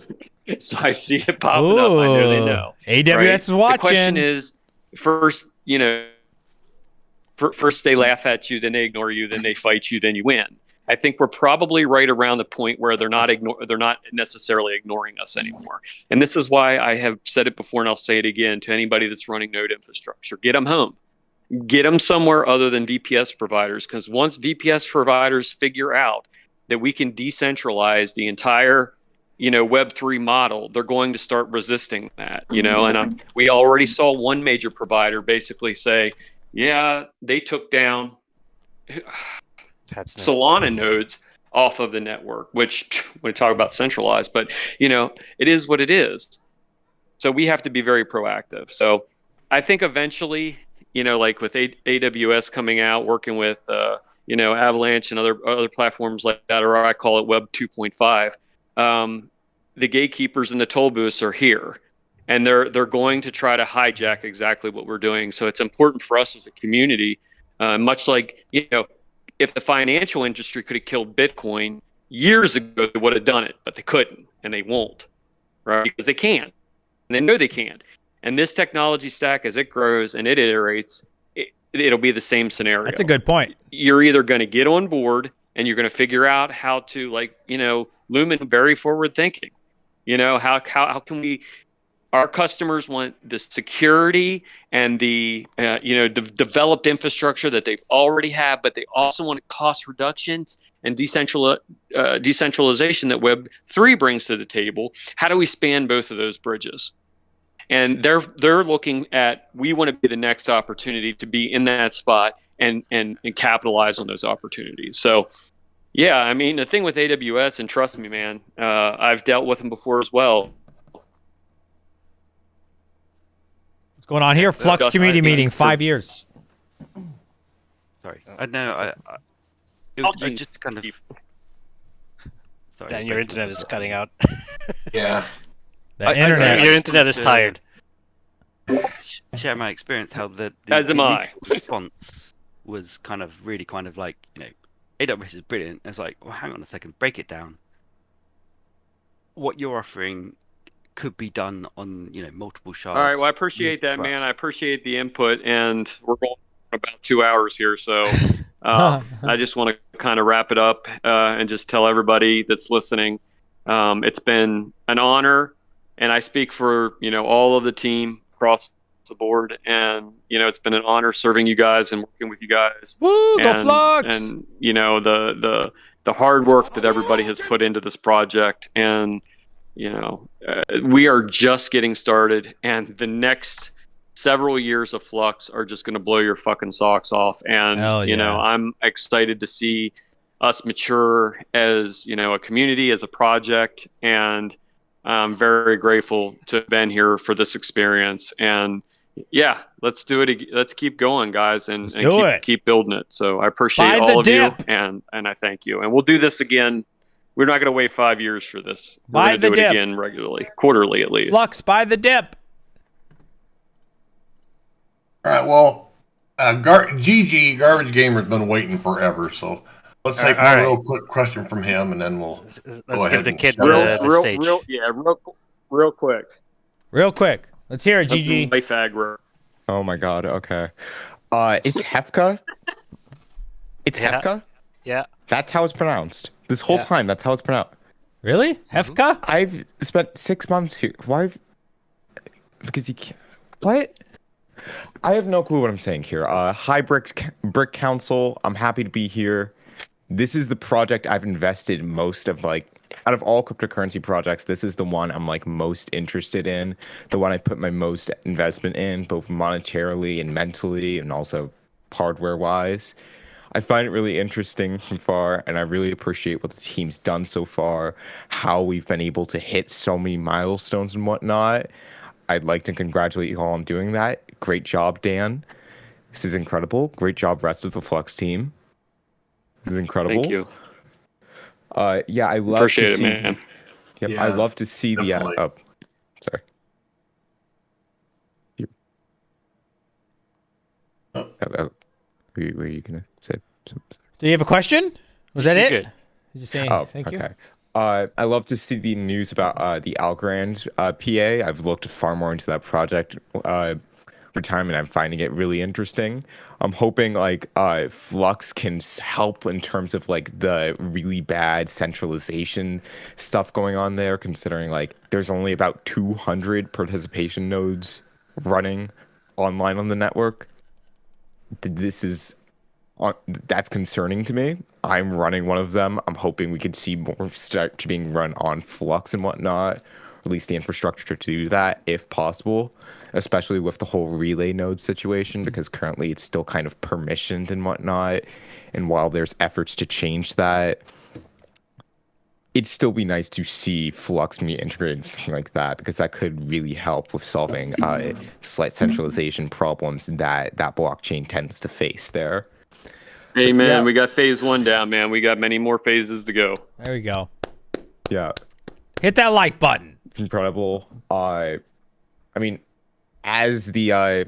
So I see it popping up. I know they know. AWS is watching. The question is, first, first they laugh at you, then they ignore you, then they fight you, then you win. I think we're probably right around the point where they're not necessarily ignoring us anymore. And this is why I have said it before, and I'll say it again to anybody that's running node infrastructure. Get them home. Get them somewhere other than VPS providers, because once VPS providers figure out that we can decentralize the entire, Web3 model, they're going to start resisting that, and we already saw one major provider basically say, yeah, they took down Solana nodes off of the network, which we talk about centralized, but, it is what it is. So we have to be very proactive. So I think eventually, like with AWS coming out, working with, Avalanche and other platforms like that, or I call it Web 2.5, the gatekeepers and the toll booths are here, and they're going to try to hijack exactly what we're doing. So it's important for us as a community, much like, if the financial industry could have killed Bitcoin years ago, they would have done it, but they couldn't, and they won't, right? Because they can't, and they know they can't. And this technology stack, as it grows and it iterates, it'll be the same scenario. That's a good point. You're either going to get on board and you're going to figure out how to, Lumen, very forward thinking. How can we? Our customers want the security and the developed infrastructure that they've already have, but they also want cost reductions and decentralization that Web3 brings to the table. How do we span both of those bridges? And they're looking at, we want to be the next opportunity to be in that spot and capitalize on those opportunities. So, yeah, I mean, the thing with AWS, and trust me, man, I've dealt with them before as well. What's going on here? Flux community meeting, 5 years. Sorry, I know. It was just kind of. Sorry, Dan, your internet is cutting out. Yeah. Your internet is tired. Share my experience how the response was really like, AWS is brilliant. It's like, well, hang on a second, break it down. What you're offering could be done on, multiple shards. All right, well, I appreciate that, man. I appreciate the input, and we're going about 2 hours here, so I just want to kind of wrap it up and just tell everybody that's listening, it's been an honor. And I speak for, all of the team across the board. And, it's been an honor serving you guys and working with you guys. Woo, go Flux! And, the hard work that everybody has put into this project. And, we are just getting started. And the next several years of Flux are just going to blow your fucking socks off. And, I'm excited to see us mature as, a community, as a project. And I'm very grateful to have been here for this experience. And yeah, let's do it. Let's keep going, guys, and keep building it. So I appreciate all of you, and I thank you. And we'll do this again. We're not going to wait 5 years for this. We're going to do it again regularly, quarterly at least. Flux, buy the dip. All right, well, GG, Garbage Gamer's been waiting forever, so let's take a real quick question from him, and then we'll let's give the kid the stage. Real quick. Real quick. Let's hear it, GG. Oh my God. Okay. It's Hefka. It's Hefka. Yeah. That's how it's pronounced. This whole time, that's how it's pronounced. Really? Hefka? I've spent 6 months here. Why? Because you can't. What? I have no clue what I'm saying here. Hi, Brick Council. I'm happy to be here. This is the project I've invested most of, out of all cryptocurrency projects, this is the one I'm most interested in. The one I've put my most investment in, both monetarily and mentally, and also hardware-wise. I find it really interesting from far, and I really appreciate what the team's done so far, how we've been able to hit so many milestones and whatnot. I'd like to congratulate you all on doing that. Great job, Dan. This is incredible. Great job, rest of the Flux team. This is incredible. Thank you. Yeah, I love Appreciate to it, see. man. Yep, Yeah, I love to see definitely. the. Oh, sorry. Were you gonna say something? Do you have a question? Was that You're it? good. Did you say thank you? Okay. I love to see the news about the Algorand PA. I've looked far more into that project over time, and I'm finding it really interesting. I'm hoping like Flux can help in terms of like the really bad centralization stuff going on there, considering like there's only about 200 participation nodes running online on the network. This is that's concerning to me. I'm running one of them. I'm hoping we could see more start to being run on Flux and whatnot, or at least the infrastructure to do that if possible, especially with the whole relay node situation, because currently it's still kind of permissioned and whatnot. And while there's efforts to change that, it'd still be nice to see Flux be integrated into something like that, because that could really help with solving slight centralization problems that blockchain tends to face there. Hey, man, we got phase 1 down, man. We got many more phases to go. There we go. Yeah. Hit that like button. It's incredible. I mean, as the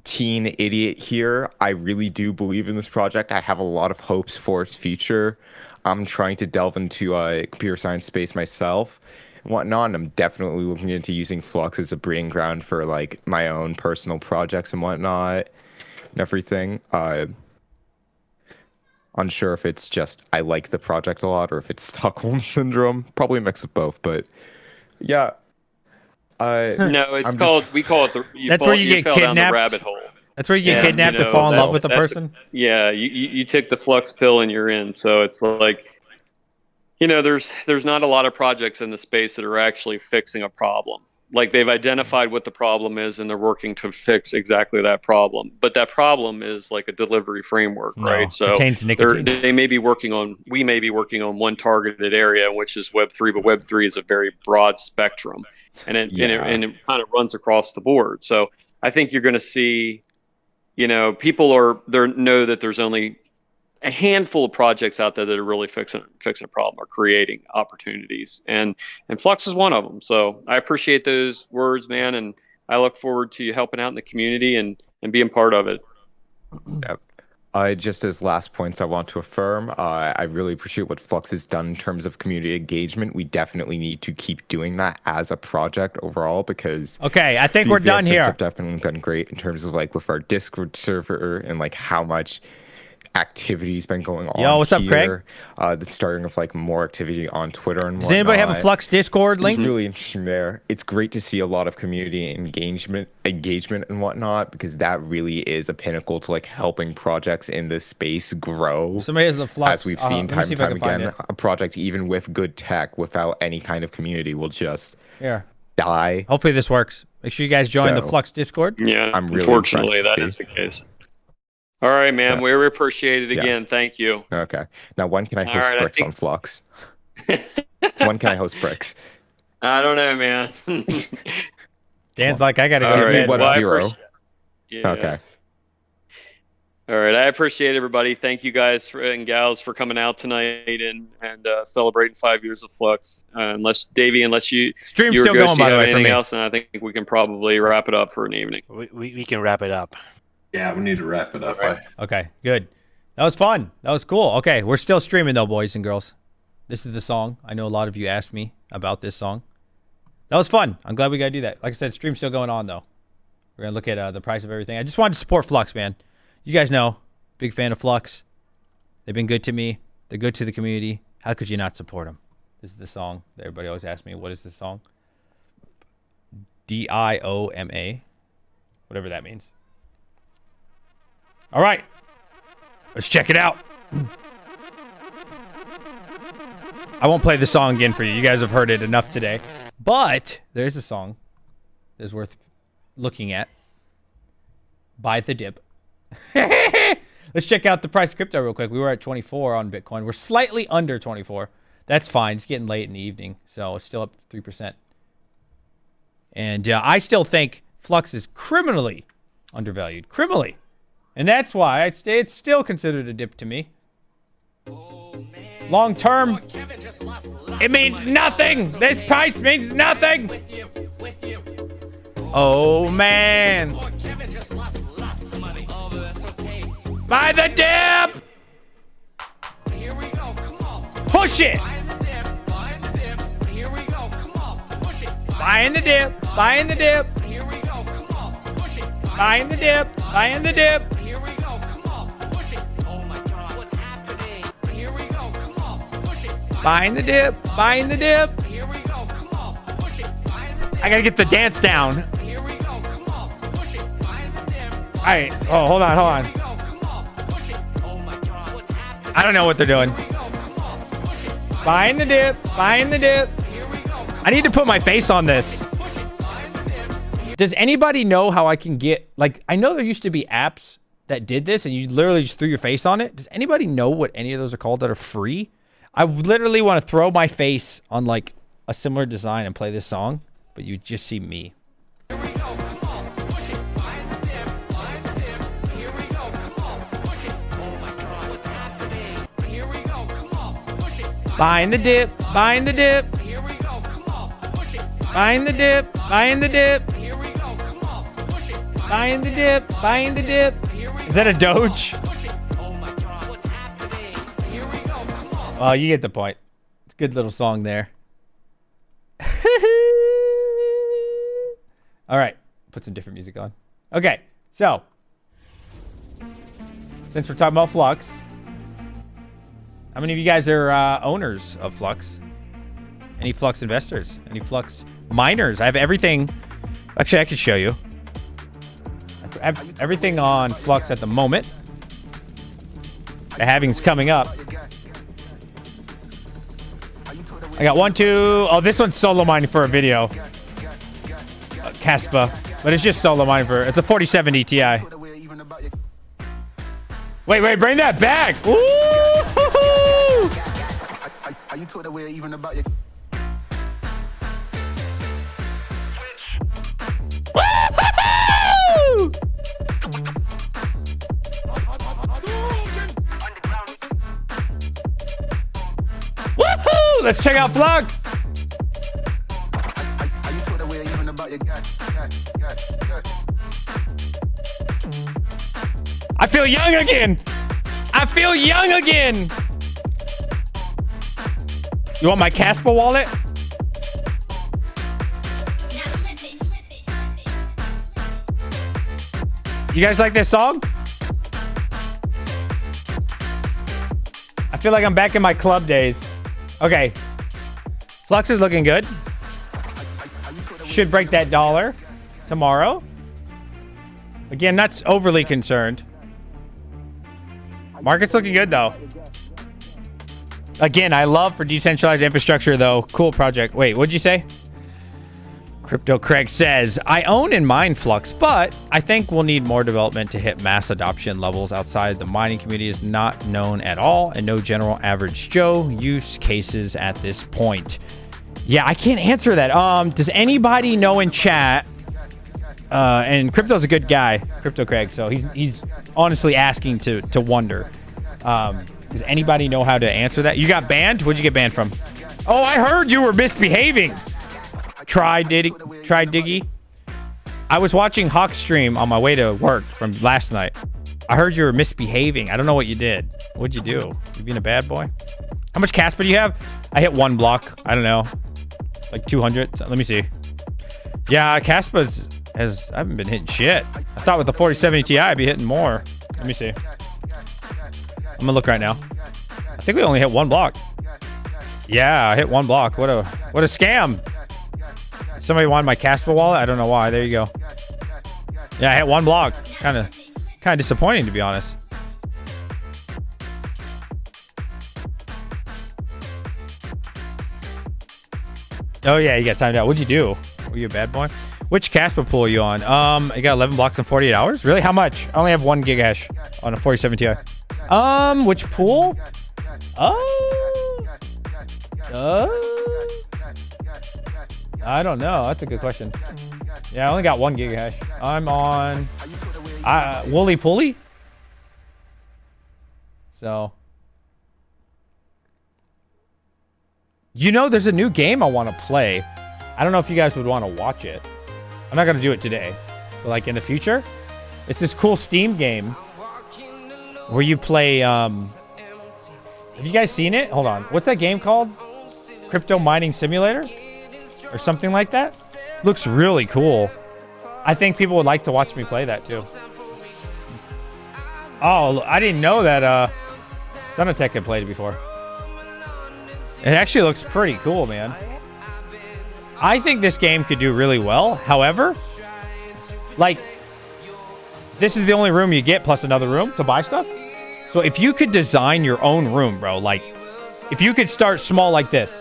teen idiot here, I really do believe in this project. I have a lot of hopes for its future. I'm trying to delve into computer science space myself and whatnot, and I'm definitely looking into using Flux as a breeding ground for like my own personal projects and whatnot and everything. Unsure if it's just I like the project a lot or if it's Stockholm syndrome. Probably a mix of both, but yeah. No, we call it That's where you get fell down the kidnapped? rabbit hole. That's where you get kidnapped to fall in love with a person? Yeah, you take the Flux pill and you're in. So it's like, there's not a lot of projects in the space that are actually fixing a problem. Like they've identified what the problem is and they're working to fix exactly that problem. But that problem is like a delivery framework, right? So contains nicotine. we may be working on one targeted area, which is Web3, but Web3 is a very broad spectrum, and it kind of runs across the board. So I think you're going to see, people know that there's only a handful of projects out there that are really fixing a problem or creating opportunities, and Flux is one of them. So I appreciate those words, man, and I look forward to you helping out in the community and being part of it. Yep. Just as last points, I want to affirm, I really appreciate what Flux has done in terms of community engagement. We definitely need to keep doing that as a project overall, because okay, I think we're done here. Have definitely been great in terms of like with our Discord server and like how much activity's been going on. Yo, what's up, Craig? The starting of like more activity on Twitter and whatnot. Does anybody have a Flux Discord link? It's really interesting there. It's great to see a lot of community engagement and whatnot, because that really is a pinnacle to like helping projects in this space grow. Somebody has the Flux. As we've seen time and time again, a project even with good tech, without any kind of community, will just die. Hopefully this works. Make sure you guys join the Flux Discord. Yeah, I'm really unfortunately that is the case. All right, man. We appreciate it again. Thank you. Okay. Now, when can I host Bricks on Flux? When can I host Bricks? I don't know, man. Dan's like, I got to go to bed. Web 0. Yeah. Okay. All right. I appreciate everybody. Thank you guys and gals for coming out tonight and celebrating 5 years of Flux. Unless you stream's still going, by the way, for anything me. else, and I think we can probably wrap it up for an evening. We can wrap it up. Yeah, we need to wrap it up. Right. Okay, good. That was fun. That was cool. Okay, we're still streaming though, boys and girls. This is the song. I know a lot of you asked me about this song. That was fun. I'm glad we got to do that. Like I said, stream's still going on though. We're going to look at the price of everything. I just wanted to support Flux, man. You guys know, big fan of Flux. They've been good to me. They're good to the community. How could you not support them? This is the song that everybody always asks me, what is this song? DIOMA. Whatever that means. All right, let's check it out. I won't play the song again for you. You guys have heard it enough today. But there's a song that's worth looking at by The Dip. Let's check out the price of crypto real quick. We were at 24 on Bitcoin. We're slightly under 24. That's fine. It's getting late in the evening, so it's still up 3%. And I still think Flux is criminally undervalued. Criminally. And that's why it's still considered a dip to me. Long term, it means nothing. This price means nothing. Oh, man. Buy the dip. Push it. Buying the dip. Buying the dip. Buying the dip. Buying the dip. Buying the dip. Buying the dip. I gotta get the dance down. Alright. Oh, hold on, hold on. I don't know what they're doing. Buying the dip. Buying the dip. I need to put my face on this. Does anybody know how I can get, like, I know there used to be apps that did this and you literally just threw your face on it. Does anybody know what any of those are called that are free? I literally want to throw my face on like a similar design and play this song, but you just see me. Buying the dip, buying the dip. Buying the dip, buying the dip. Buying the dip, buying the dip. Is that a Doge? Oh, you get the point. It's a good little song there. All right, put some different music on. Okay, so since we're talking about Flux, how many of you guys are owners of Flux? Any Flux investors? Any Flux miners? I have everything. Actually, I could show you. I have everything on Flux at the moment. The halving's coming up. I got 1, 2. Oh, this one's solo mining for a video. Caspa. But it's just solo mining for... It's a 4070 Ti. Wait, bring that back. Ooh! Are you told away even about your... Woo! Woohoo! Let's check out Flux. I feel young again. I feel young again. You want my Caspa wallet? You guys like this song? I feel like I'm back in my club days. Okay. Flux is looking good. Should break that $1 tomorrow. Again, not overly concerned. Market's looking good, though. Again, I love for decentralized infrastructure, though. Cool project. Wait, what'd you say? Crypto Craig says, I own and mine Flux, but I think we'll need more development to hit mass adoption levels outside the mining community is not known at all, and no general average Joe use cases at this point. Yeah, I can't answer that. Does anybody know in chat? And Crypto's a good guy, Crypto Craig, so he's honestly asking to wonder. Does anybody know how to answer that? You got banned? What'd you get banned from? Oh, I heard you were misbehaving. Try Diggy. I was watching Hawk's stream on my way to work from last night. I heard you were misbehaving. I don't know what you did. What'd you do? You being a bad boy? How much Caspa do you have? I hit 1 block. I don't know. Like 200. Let me see. Yeah, Caspa's I haven't been hitting shit. I thought with the 4070 Ti I'd be hitting more. Let me see. I'm gonna look right now. I think we only hit 1 block. Yeah, I hit 1 block. What a scam. Somebody wanted my Caspa wallet. I don't know why. There you go. Yeah, I hit 1 block. Kind of disappointing, to be honest. Oh yeah, you got timed out. What'd you do? Were you a bad boy? Which Casper pool are you on? I got 11 blocks in 48 hours. Really? How much? I only have 1 gig hash on a 47 Ti. Which pool? I don't know. That's a good question. Yeah, I only got 1 gig hash. I'm on Wooly Pulley. So, you know, there's a new game I want to play. I don't know if you guys would want to watch it. I'm not gonna do it today, but like in the future, it's this cool Steam game where you play. Have you guys seen it? Hold on. What's that game called? Crypto Mining Simulator, or something like that. Looks really cool. I think people would like to watch me play that too. Oh, I didn't know that Sonatech had played it before. It actually looks pretty cool, man. I think this game could do really well. However, like, this is the only room you get plus another room to buy stuff. So if you could design your own room, bro, like, if you could start small like this,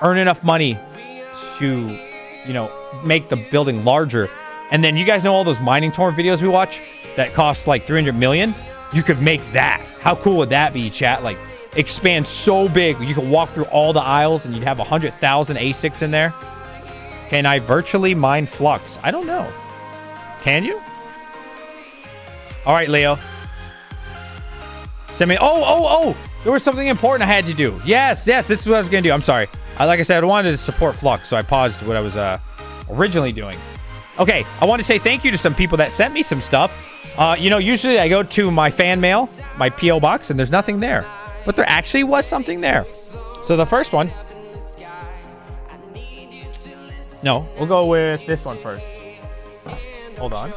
earn enough money to, you know, make the building larger, and then you guys know all those mining torrent videos we watch that cost like 300 million? You could make that. How cool would that be, chat? Like, expand so big you could walk through all the aisles and you'd have 100,000 ASICs in there. Can I virtually mine Flux? I don't know. Can you? All right, Leo. Send me. Oh! There was something important I had to do. Yes. This is what I was gonna do. I'm sorry. Like I said, I wanted to support Flux, so I paused what I was originally doing. Okay, I want to say thank you to some people that sent me some stuff. You know, usually I go to my fan mail, my PO box, and there's nothing there, but there actually was something there. So the first one. No, we'll go with this one first. Hold on.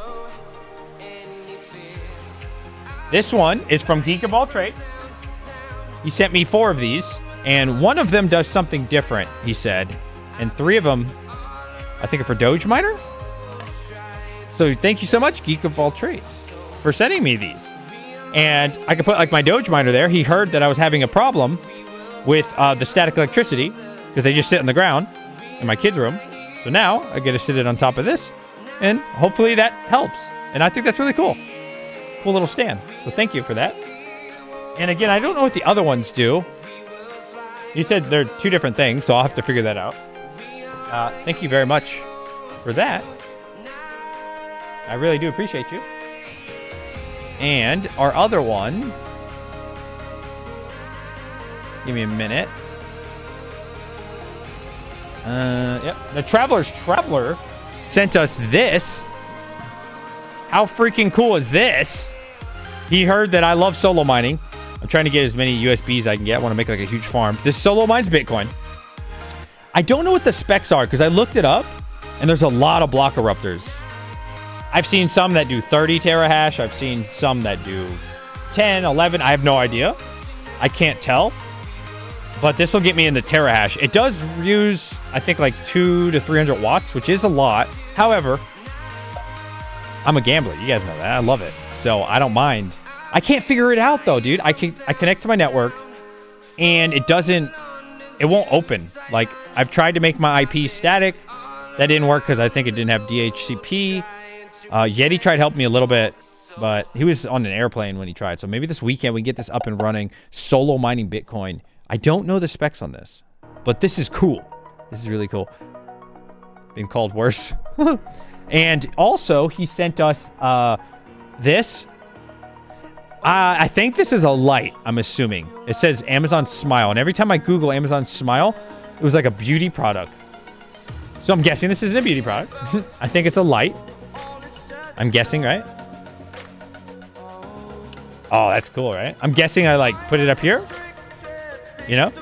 This one is from Geek of All Trades. He sent me 4 of these, and one of them does something different, he said. And 3 of them, I think, are for Doge Miner. So thank you so much, Geek of All Trades, for sending me these. And I could put like my Doge Miner there. He heard that I was having a problem with the static electricity because they just sit on the ground in my kid's room. So now I get to sit it on top of this, and hopefully that helps. And I think that's really cool. Cool little stand. So thank you for that. And again, I don't know what the other ones do. You said they're 2 different things, so I'll have to figure that out. Thank you very much for that. I really do appreciate you. And our other one. Give me a minute. Yep. The Traveler's Traveler sent us this. How freaking cool is this? He heard that I love solo mining. I'm trying to get as many USBs I can get. I want to make like a huge farm. This solo mines Bitcoin. I don't know what the specs are because I looked it up and there's a lot of block eruptors. I've seen some that do 30 terahash. I've seen some that do 10, 11. I have no idea. I can't tell. But this will get me into terahash. It does use, I think, like 200 to 300 watts, which is a lot. However, I'm a gambler. You guys know that. I love it. So I don't mind. I can't figure it out, though, dude. I connect to my network, and it won't open. Like, I've tried to make my IP static. That didn't work because I think it didn't have DHCP. Yeti tried to help me a little bit, but he was on an airplane when he tried. So maybe this weekend we can get this up and running. Solo mining Bitcoin. I don't know the specs on this, but this is cool. This is really cool. Been called worse. And also, he sent us this. I think this is a light, I'm assuming. It says Amazon Smile, and every time I Google Amazon Smile, it was like a beauty product. So I'm guessing this isn't a beauty product. I think it's a light. I'm guessing, right? Oh, that's cool, right? I'm guessing I like put it up here. You know?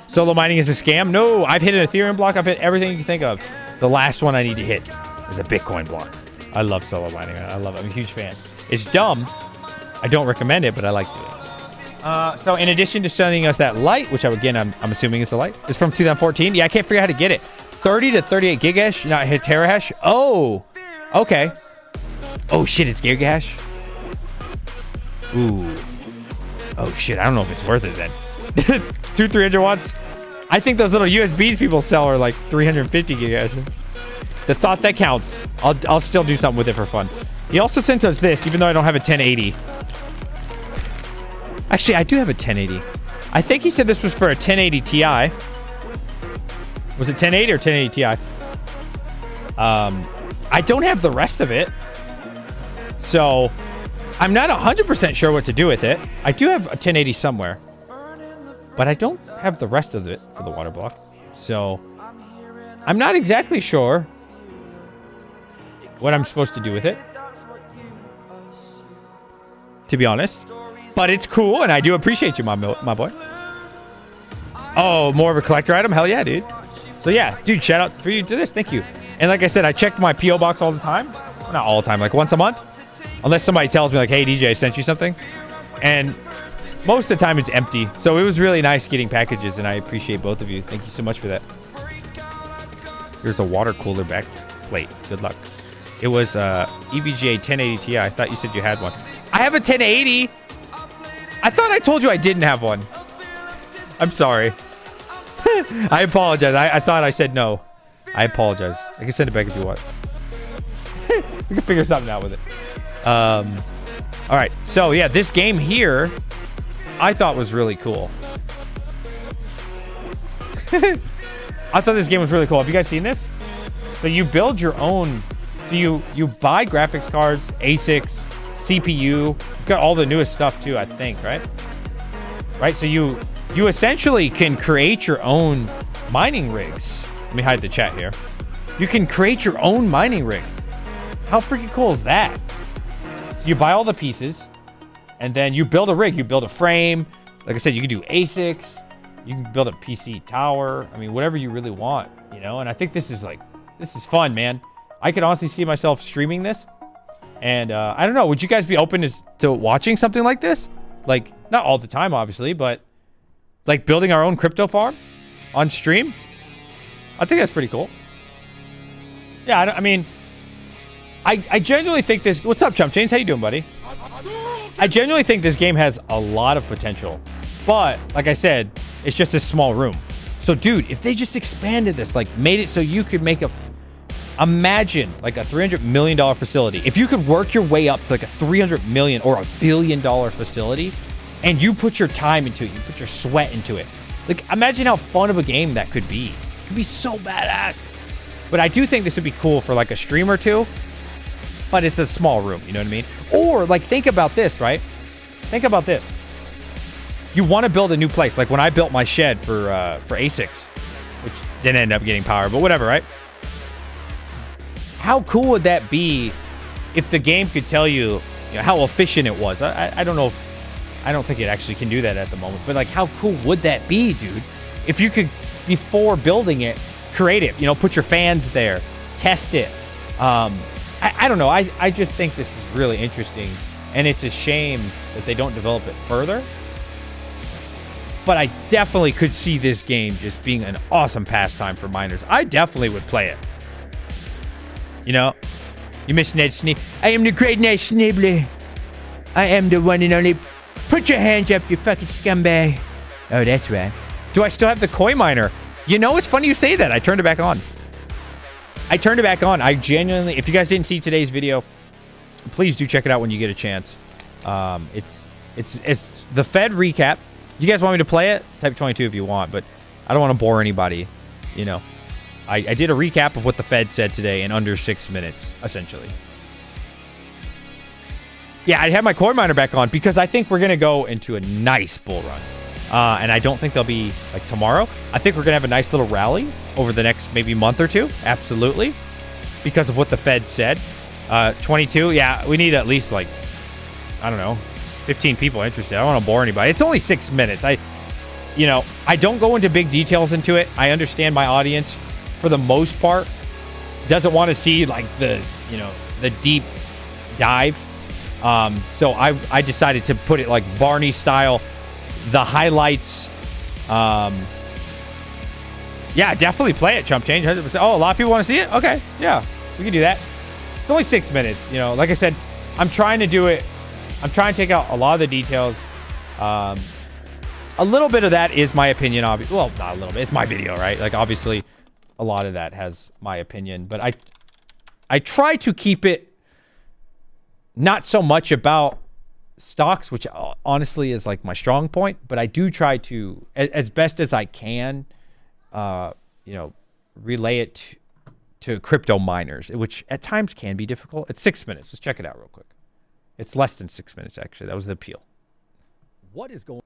Solo mining is a scam? No, I've hit an Ethereum block. I've hit everything you can think of. The last one I need to hit is a Bitcoin block. I love solo mining. I love it. I'm a huge fan. It's dumb. I don't recommend it, but I like doing it. So in addition to sending us that light, which again, I'm assuming is a light, it's from 2014. Yeah, I can't figure out how to get it. 30 to 38 gigahash, not hit terahash. Oh, okay. Oh shit, it's gigahash. Ooh. Oh shit, I don't know if it's worth it then. 300 watts. I think those little USBs people sell are like 350 gigahash. The thought that counts. I'll still do something with it for fun. He also sent us this, even though I don't have a 1080. Actually, I do have a 1080. I think he said this was for a 1080 Ti. Was it 1080 or 1080 Ti? I don't have the rest of it. So, I'm not 100% sure what to do with it. I do have a 1080 somewhere. But I don't have the rest of it for the water block. So, I'm not exactly sure what I'm supposed to do with it, to be honest. But it's cool, and I do appreciate you, my boy. Oh, more of a collector item? Hell yeah, dude. So yeah, dude, shout out for you to this. Thank you. And like I said, I check my P.O. box all the time. Well, not all the time, like once a month. Unless somebody tells me like, hey, DJ, I sent you something. And most of the time it's empty. So it was really nice getting packages, and I appreciate both of you. Thank you so much for that. Here's a water cooler back plate. Good luck. It was EVGA 1080 Ti. I thought you said you had one. I have a 1080. I thought I told you I didn't have one. I'm sorry. I apologize. I thought I said no. I apologize. I can send it back if you want. We can figure something out with it. All right. So, yeah, this game here, I thought was really cool. I thought this game was really cool. Have you guys seen this? So you build your own. So you buy graphics cards, ASICs, CPU. It's got all the newest stuff too, I think, right? Right. So you essentially can create your own mining rigs. Let me hide the chat here. You can create your own mining rig. How freaking cool is that? So you buy all the pieces, and then you build a rig. You build a frame. Like I said, you can do ASICs. You can build a PC tower. I mean, whatever you really want, you know? And I think this is fun, man. I could honestly see myself streaming this. And I don't know, would you guys be open to watching something like this? Like, not all the time, obviously, but like building our own crypto farm on stream? I think that's pretty cool. Yeah, I mean, I genuinely think this... What's up, Chump Chains? How you doing, buddy? I genuinely think this game has a lot of potential. But, like I said, it's just a small room. So, dude, if they just expanded this, like, made it so you could make a... Imagine, like, a $300 million facility. If you could work your way up to, like, a $300 million or $1 billion facility, and you put your time into it, you put your sweat into it. Like, imagine how fun of a game that could be. It could be so badass. But I do think this would be cool for, like, a stream or two. But it's a small room, you know what I mean? Or, like, think about this, right? Think about this. You want to build a new place. Like when I built my shed for ASICs, which didn't end up getting power, but whatever, right? How cool would that be if the game could tell you, how efficient it was? I don't know. I don't think it actually can do that at the moment. But like, how cool would that be, dude? If you could, before building it, create it. Put your fans there, test it. I don't know. I just think this is really interesting, and it's a shame that they don't develop it further. But I definitely could see this game just being an awesome pastime for miners. I definitely would play it. You miss Ned Sneeb. I am the great Ned Sneebly. I am the one and only. Put your hands up, you fucking scumbag. Oh, that's right. Do I still have the koi miner? It's funny you say that. I turned it back on. I genuinely, if you guys didn't see today's video, please do check it out when you get a chance. It's the Fed recap. You guys want me to play it? Type 22 if you want, but I don't want to bore anybody. I did a recap of what the Fed said today in under 6 minutes, essentially. Yeah, I have my coin miner back on because I think we're going to go into a nice bull run. And I don't think they'll be like tomorrow. I think we're going to have a nice little rally over the next maybe month or two. Absolutely. Because of what the Fed said. 22, yeah, we need at least like, I don't know, 15 people interested. I don't want to bore anybody. It's only 6 minutes. I don't go into big details into it. I understand my audience, for the most part, doesn't want to see like the deep dive. So I decided to put it like Barney style, the highlights. Yeah, definitely play it, Chump Change. 100%. Oh, a lot of people want to see it? Okay, yeah, we can do that. It's only 6 minutes. Like I said, I'm trying to do it. I'm trying to take out a lot of the details. A little bit of that is my opinion, obviously. Well, not a little bit. It's my video, right? Like, obviously, a lot of that has my opinion. But I try to keep it not so much about stocks, which honestly is like my strong point, but I do try to, as best as I can, relay it to crypto miners, which at times can be difficult. It's 6 minutes. Let's check it out real quick. It's less than 6 minutes, actually. That was the appeal. What is going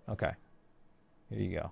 on? Okay. Here you go.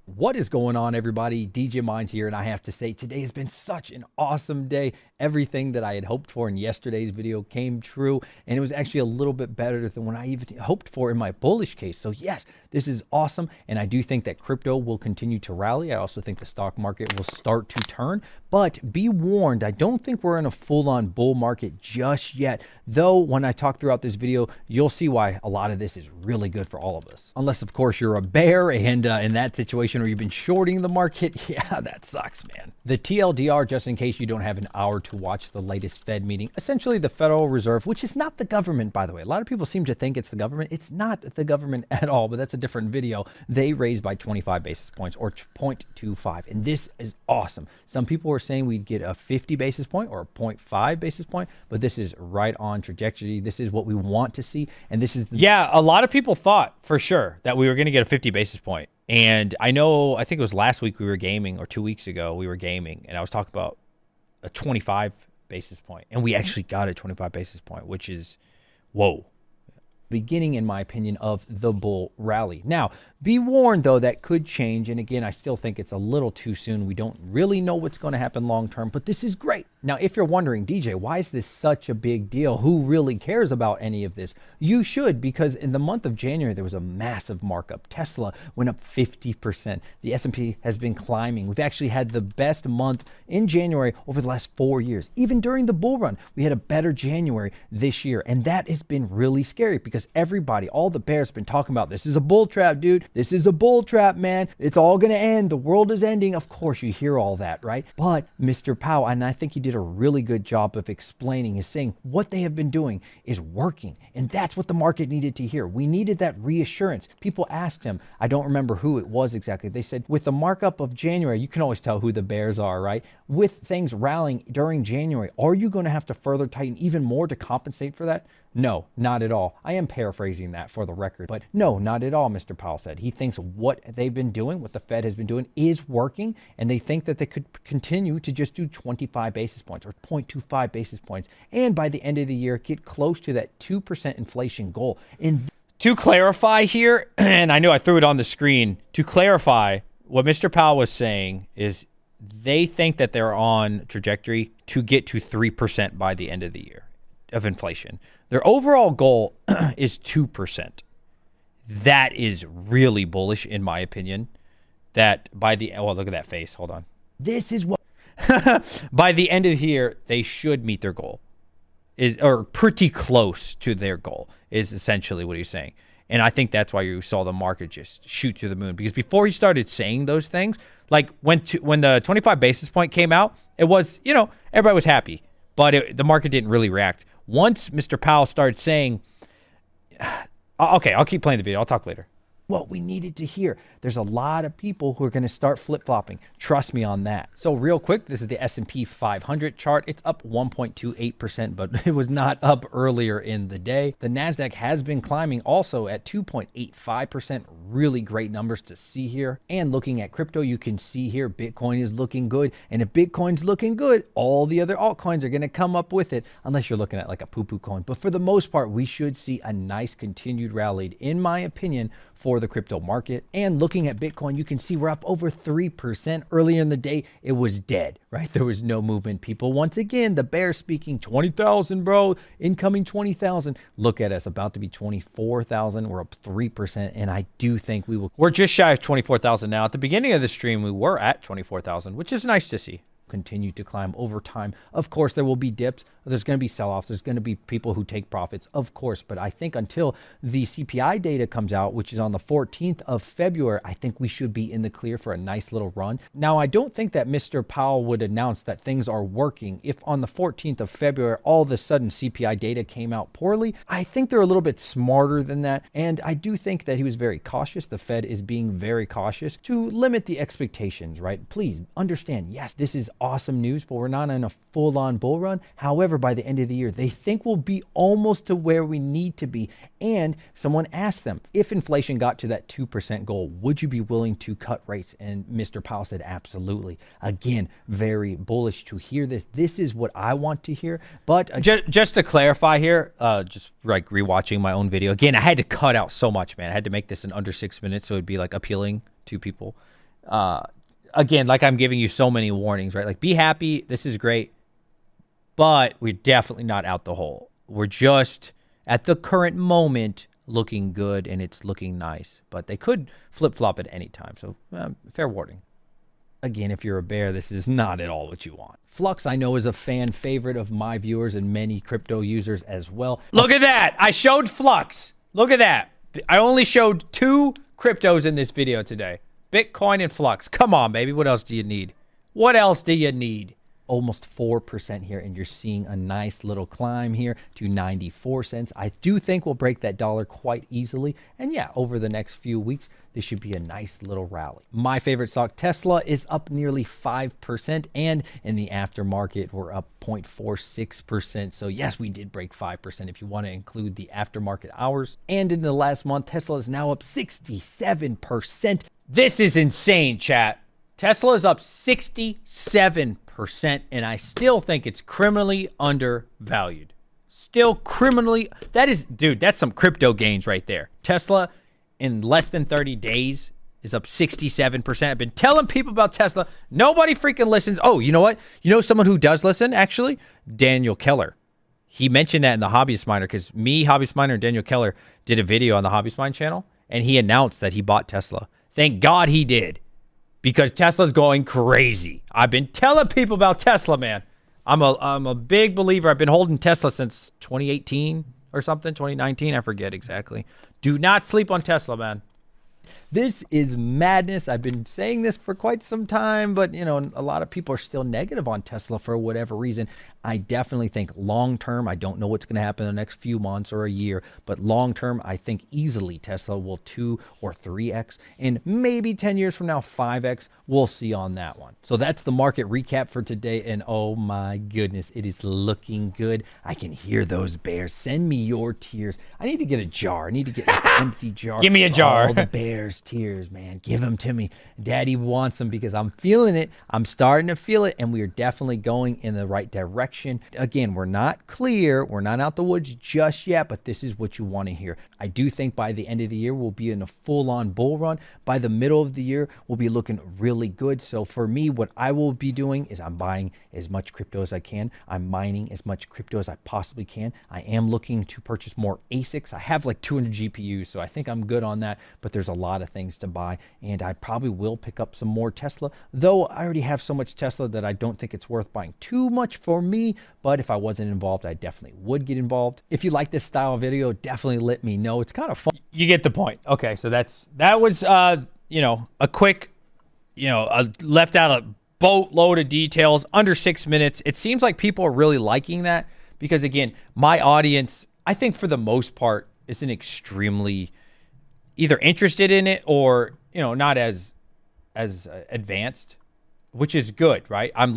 What is going on, everybody? DJ Minds here, and I have to say today has been such an awesome day. Everything that I had hoped for in yesterday's video came true, and it was actually a little bit better than what I even hoped for in my bullish case. So yes, this is awesome, and I do think that crypto will continue to rally. I also think the stock market will start to turn, but be warned, I don't think we're in a full-on bull market just yet, though when I talk throughout this video, you'll see why a lot of this is really good for all of us. Unless, of course, you're a bear, and in that situation, or you've been shorting the market, yeah, that sucks, man. The TLDR, just in case you don't have an hour to watch the latest Fed meeting, essentially the Federal Reserve, which is not the government, by the way. A lot of people seem to think it's the government. It's not the government at all, but that's a different video. They raised by 25 basis points, or 0.25, and this is awesome. Some people were saying we'd get a 50 basis point or a 0.5 basis point, but this is right on trajectory. This is what we want to see, and this is... Yeah, a lot of people thought, for sure, that we were going to get a 50 basis point. And I think it was last week we were gaming, or 2 weeks ago we were gaming, and I was talking about a 25 basis point, and we actually got a 25 basis point, which is, whoa. Beginning, in my opinion, of the bull rally. Now, be warned, though, that could change. And again, I still think it's a little too soon. We don't really know what's going to happen long term, but this is great. Now, if you're wondering, DJ, why is this such a big deal? Who really cares about any of this? You should, because in the month of January, there was a massive markup. Tesla went up 50%. The S&P has been climbing. We've actually had the best month in January over the last 4 years. Even during the bull run, we had a better January this year. And that has been really scary because everybody, all the bears have been talking about this is a bull trap, dude. This is a bull trap, man. It's all going to end. The world is ending. Of course, you hear all that, right? But Mr. Powell, and I think he did a really good job of explaining, is saying what they have been doing is working. And that's what the market needed to hear. We needed that reassurance. People asked him, I don't remember who it was exactly. They said, with the markup of January, you can always tell who the bears are, right? With things rallying during January, are you going to have to further tighten even more to compensate for that? No, not at all. I am paraphrasing that for the record, but no, not at all, Mr. Powell said. He thinks what they've been doing, what the Fed has been doing, is working, and they think that they could continue to just do 25 basis points or 0.25 basis points, and by the end of the year, get close to that 2% inflation goal. And to clarify here, and I know I threw it on the screen, to clarify, what Mr. Powell was saying is they think that they're on trajectory to get to 3% by the end of the year of inflation. Their overall goal is 2%. That is really bullish, in my opinion. That by the... Oh, look at that face. Hold on. This is what... by the end of the year, they should meet their goal. Or pretty close to their goal, is essentially what he's saying. And I think that's why you saw the market just shoot to the moon. Because before he started saying those things, like when the 25 basis point came out, it was, everybody was happy. But the market didn't really react. Once Mr. Powell started saying, okay, I'll keep playing the video. I'll talk later. What we needed to hear. There's a lot of people who are going to start flip-flopping. Trust me on that. So real quick, this is the S&P 500 chart. It's up 1.28%, but it was not up earlier in the day. The NASDAQ has been climbing also at 2.85%. Really great numbers to see here. And looking at crypto, you can see here Bitcoin is looking good. And if Bitcoin's looking good, all the other altcoins are going to come up with it, unless you're looking at like a poo-poo coin. But for the most part, we should see a nice continued rally, in my opinion, for the crypto market. And looking at Bitcoin, you can see we're up over 3%. Earlier in the day, it was dead, right? There was no movement. People, once again, the bear speaking, 20,000, bro, incoming 20,000. Look at us, about to be 24,000. We're up 3%, and I do think we're just shy of 24,000 now. At the beginning of the stream, we were at 24,000, which is nice to see. Continue to climb over time. Of course, there will be dips. There's going to be sell-offs. There's going to be people who take profits, of course. But I think until the CPI data comes out, which is on the 14th of February, I think we should be in the clear for a nice little run. Now, I don't think that Mr. Powell would announce that things are working if on the 14th of February, all of a sudden CPI data came out poorly. I think they're a little bit smarter than that. And I do think that he was very cautious. The Fed is being very cautious to limit the expectations, right? Please understand, yes, this is awesome news, but we're not in a full-on bull run. However, by the end of the year, they think we'll be almost to where we need to be. And someone asked them, if inflation got to that 2% goal, would you be willing to cut rates? And Mr. Powell said, absolutely. Again, very bullish to hear this. This is what I want to hear. But just to clarify here, just like rewatching my own video, again, I had to cut out so much, man. I had to make this in under 6 minutes so it'd be like appealing to people. Again, like I'm giving you so many warnings, right? Like, be happy. This is great. But we're definitely not out the hole. We're just, at the current moment, looking good, and it's looking nice. But they could flip-flop at any time. So, fair warning. Again, if you're a bear, this is not at all what you want. Flux, I know, is a fan favorite of my viewers and many crypto users as well. Look at that. I showed Flux. Look at that. I only showed 2 cryptos in this video today. Bitcoin and Flux. Come on, baby. What else do you need? What else do you need? Almost 4% here, and you're seeing a nice little climb here to 94 cents. I do think we'll break that dollar quite easily. And yeah, over the next few weeks, this should be a nice little rally. My favorite stock, Tesla, is up nearly 5%. And in the aftermarket, we're up 0.46%. So yes, we did break 5% if you want to include the aftermarket hours. And in the last month, Tesla is now up 67%. This is insane, chat. Tesla is up 67%, and I still think it's criminally undervalued. Still criminally, that is, dude, that's some crypto gains right there. Tesla, in less than 30 days, is up 67%. I've been telling people about Tesla. Nobody freaking listens. Oh, you know what? You know someone who does listen, actually? Daniel Keller. He mentioned that in the Hobbyist Miner, because me, Hobbyist Miner, and Daniel Keller did a video on the Hobbyist Mine channel, and he announced that he bought Tesla. Thank God he did, because Tesla's going crazy. I've been telling people about Tesla, man. I'm a big believer. I've been holding Tesla since 2018 or something, 2019. I forget exactly. Do not sleep on Tesla, man. This is madness. I've been saying this for quite some time, but you know, a lot of people are still negative on Tesla for whatever reason. I definitely think long term, I don't know what's going to happen in the next few months or a year, but long term, I think easily Tesla will 2 or 3x, and maybe 10 years from now, 5x. We'll see on that one. So that's the market recap for today, and oh my goodness, it is looking good. I can hear those bears. Send me your tears. I need to get a jar. I need to get an empty jar. Give me a jar. All the bears' tears, man. Give them to me. Daddy wants them because I'm feeling it. I'm starting to feel it, and we are definitely going in the right direction. Again, we're not clear. We're not out the woods just yet, but this is what you want to hear. I do think by the end of the year, we'll be in a full-on bull run. By the middle of the year, we'll be looking really good. So for me, what I will be doing is I'm buying as much crypto as I can. I'm mining as much crypto as I possibly can. I am looking to purchase more ASICs. I have like 200 GPUs, so I think I'm good on that, but there's a lot of things to buy, and I probably will pick up some more Tesla, though I already have so much Tesla that I don't think it's worth buying too much for me. But if I wasn't involved, I definitely would get involved. If you like this style of video, definitely let me know. It's kind of fun. You get the point. Okay, so that was you know, a quick, you know, left out a boatload of details under 6 minutes. It seems like people are really liking that because, again, my audience, I think for the most part, isn't extremely either interested in it or, you know, not as advanced, which is good, right? I'm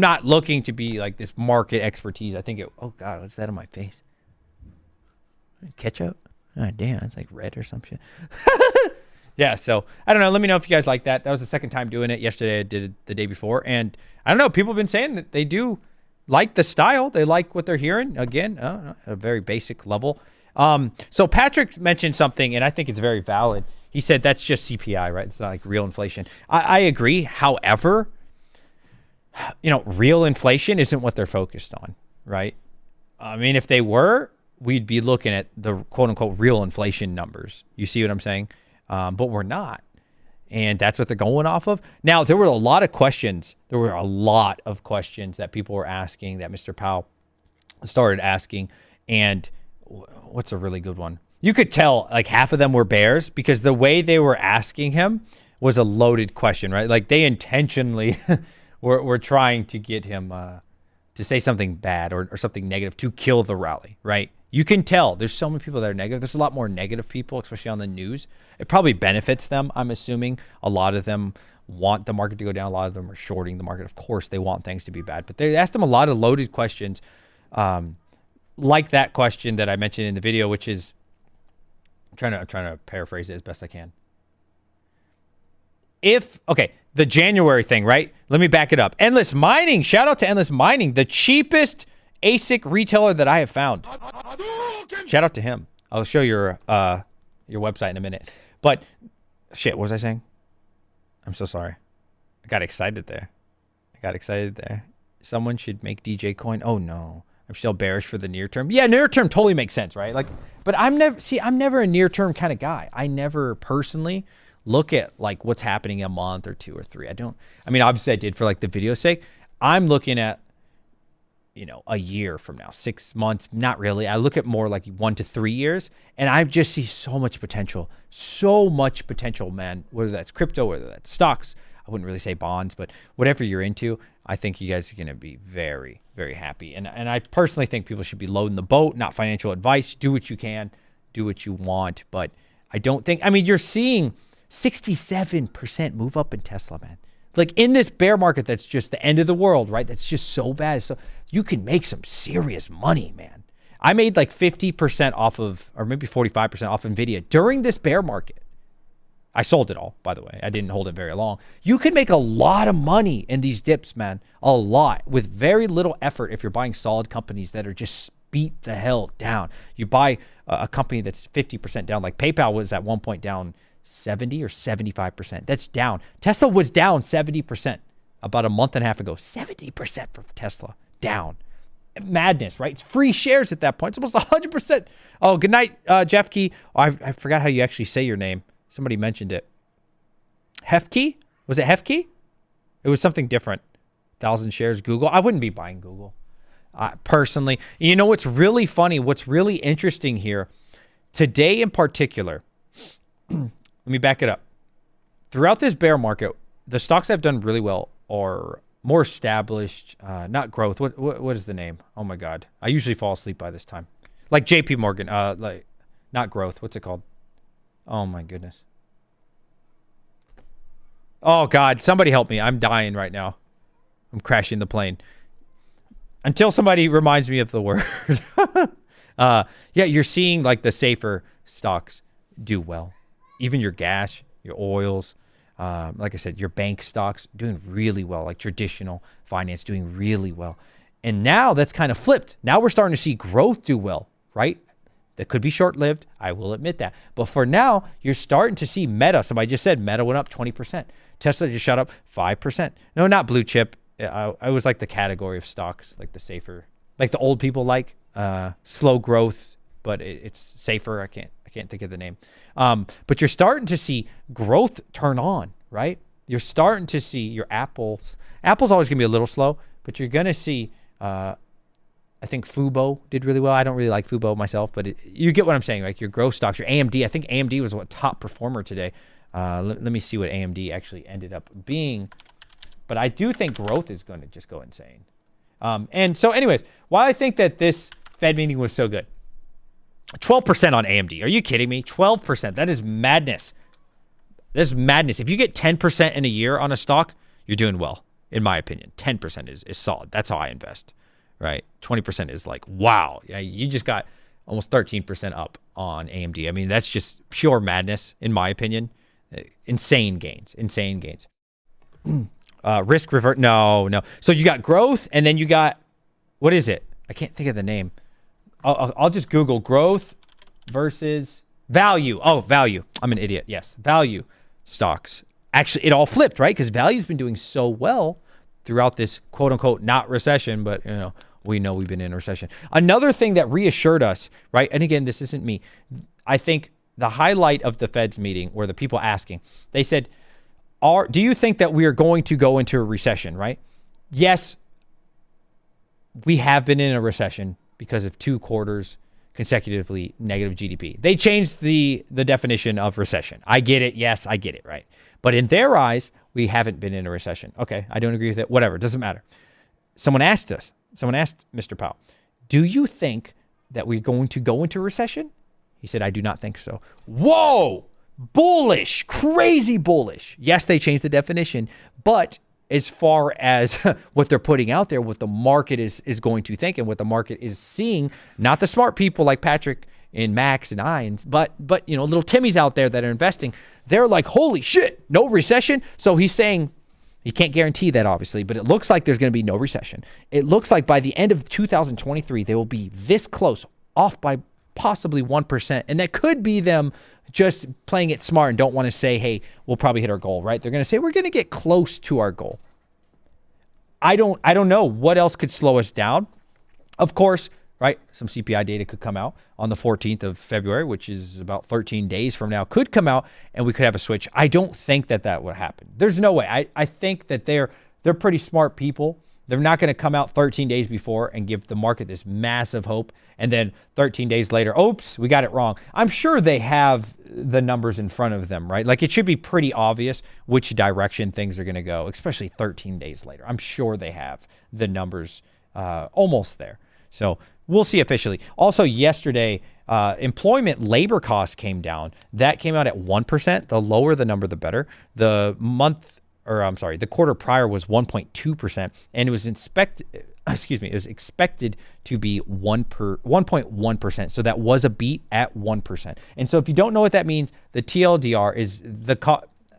not looking to be like this market expertise. I think oh God, what's that on my face? Ketchup? Oh, damn, it's like red or some shit. Yeah, so I don't know. Let me know if you guys like that. That was the second time doing it. Yesterday I did it the day before. And I don't know, people have been saying that they do like the style. They like what they're hearing. Again, at a very basic level. So Patrick mentioned something, and I think it's very valid. He said that's just CPI, right? It's not like real inflation. I agree. However, you know, real inflation isn't what they're focused on, right? I mean, if they were, we'd be looking at the quote unquote real inflation numbers. You see what I'm saying? But we're not. And that's what they're going off of. Now, there were a lot of questions. There were a lot of questions that people were asking that Mr. Powell started asking. And what's a really good one? You could tell like half of them were bears because the way they were asking him was a loaded question, right? Like they intentionally we're trying to get him to say something bad or something negative to kill the rally, right? You can tell there's so many people that are negative. There's a lot more negative people, especially on the news. It probably benefits them, I'm assuming. A lot of them want the market to go down. A lot of them are shorting the market. Of course, they want things to be bad, but they asked them a lot of loaded questions, like that question that I mentioned in the video, which is I'm trying to paraphrase it as best I can. The January thing, right? Let me back it up. Endless Mining. Shout out to Endless Mining, the cheapest ASIC retailer that I have found. Shout out to him. I'll show your website in a minute. But shit, what was I saying? I'm so sorry. I got excited there. Someone should make DJ coin. Oh no. I'm still bearish for the near term. Yeah, near term totally makes sense, right? Like, but I'm never a near term kind of guy. I never personally look at like what's happening a month or 2 or 3. Obviously I did for like the video's sake. I'm looking at, a year from now, 6 months, not really. I look at more like 1 to 3 years, and I just see so much potential, man. Whether that's crypto, whether that's stocks, I wouldn't really say bonds, but whatever you're into, I think you guys are going to be very, very happy. And I personally think people should be loading the boat, not financial advice. Do what you can, do what you want. But I don't think, you're seeing 67% move up in Tesla, man. Like in this bear market, that's just the end of the world, right? That's just so bad. So you can make some serious money, man. I made like 50% off of, or maybe 45% off NVIDIA during this bear market. I sold it all, by the way. I didn't hold it very long. You can make a lot of money in these dips, man. A lot with very little effort if you're buying solid companies that are just beat the hell down. You buy a company that's 50% down, like PayPal was at one point down 70 or 75%. That's down. Tesla was down 70% about a month and a half ago. 70% for Tesla down. Madness, right? It's free shares at that point. It's almost 100%. Oh, good night, Jeff Key. Oh, I forgot how you actually say your name. Somebody mentioned it. Hefkey? Was it Hefkey? It was something different. 1,000 shares Google. I wouldn't be buying Google. Personally. You know what's really funny? What's really interesting here? Today in particular, let me back it up. Throughout this bear market, the stocks that have done really well are more established, not growth. What is the name? Oh my God. I usually fall asleep by this time. Like JP Morgan, like not growth. What's it called? Oh my goodness. Oh God, somebody help me. I'm dying right now. I'm crashing the plane. Until somebody reminds me of the word. Yeah, you're seeing like the safer stocks do well. Even your gas, your oils, like I said, your bank stocks doing really well, like traditional finance doing really well. And now that's kind of flipped. Now we're starting to see growth do well, right? That could be short-lived. I will admit that. But for now, you're starting to see Meta. Somebody just said Meta went up 20%. Tesla just shot up 5%. No, not blue chip. I was like the category of stocks, like the safer, like the old people like slow growth, but it's safer. I can't think of the name. But you're starting to see growth turn on, right? You're starting to see your Apples. Apple's always gonna be a little slow, but you're gonna see. I think Fubo did really well. I don't really like Fubo myself, but you get what I'm saying. Like your growth stocks, your AMD. I think AMD was what top performer today. Let me see what AMD actually ended up being. But I do think growth is going to just go insane. And so anyways, why I think that this Fed meeting was so good. 12% on AMD. Are you kidding me? 12%. That is madness. That's madness. If you get 10% in a year on a stock, you're doing well, in my opinion. 10% is solid. That's how I invest. Right? 20% is like, wow. Yeah, you just got almost 13% up on AMD. I mean, that's just pure madness, in my opinion. Insane gains. Risk revert. No. So you got growth, and then you got, what is it? I can't think of the name. I'll just Google growth versus value. Oh, value. I'm an idiot. Yes. Value stocks. Actually, it all flipped, right? Because value's been doing so well throughout this quote unquote not recession, but we know we've been in a recession. Another thing that reassured us, right? And again, this isn't me. I think the highlight of the Fed's meeting were the people asking. They said, do you think that we are going to go into a recession, right? Yes, we have been in a recession because of 2 quarters consecutively negative GDP. They changed the definition of recession. I get it. Yes, I get it, right? But in their eyes, we haven't been in a recession. Okay, I don't agree with it. Whatever, it doesn't matter. Someone asked Mr. Powell, do you think that we're going to go into a recession? He said, I do not think so. Whoa! bullish, crazy bullish. Yes, they changed the definition, but as far as what they're putting out there, what the market is going to think and what the market is seeing, not the smart people like Patrick and Max and I, but little Timmys out there that are investing, they're like, holy shit, no recession. So he's saying, he can't guarantee that obviously, but it looks like there's going to be no recession. It looks like by the end of 2023, they will be this close, off by possibly 1%. And that could be them just playing it smart and don't want to say, hey, we'll probably hit our goal, right? They're going to say, we're going to get close to our goal. I don't know what else could slow us down. Of course, right? Some CPI data could come out on the 14th of February, which is about 13 days from now, could come out and we could have a switch. I don't think that would happen. There's no way. I think that they're pretty smart people. They're not going to come out 13 days before and give the market this massive hope. And then 13 days later, oops, we got it wrong. I'm sure they have the numbers in front of them, right? Like it should be pretty obvious which direction things are going to go, especially 13 days later. I'm sure they have the numbers almost there. So we'll see officially. Also yesterday, employment labor costs came down. That came out at 1%. The lower the number, the better. The quarter prior was 1.2%, and it was expected to be 1.1%. So that was a beat at 1%. And so if you don't know what that means, the TLDR is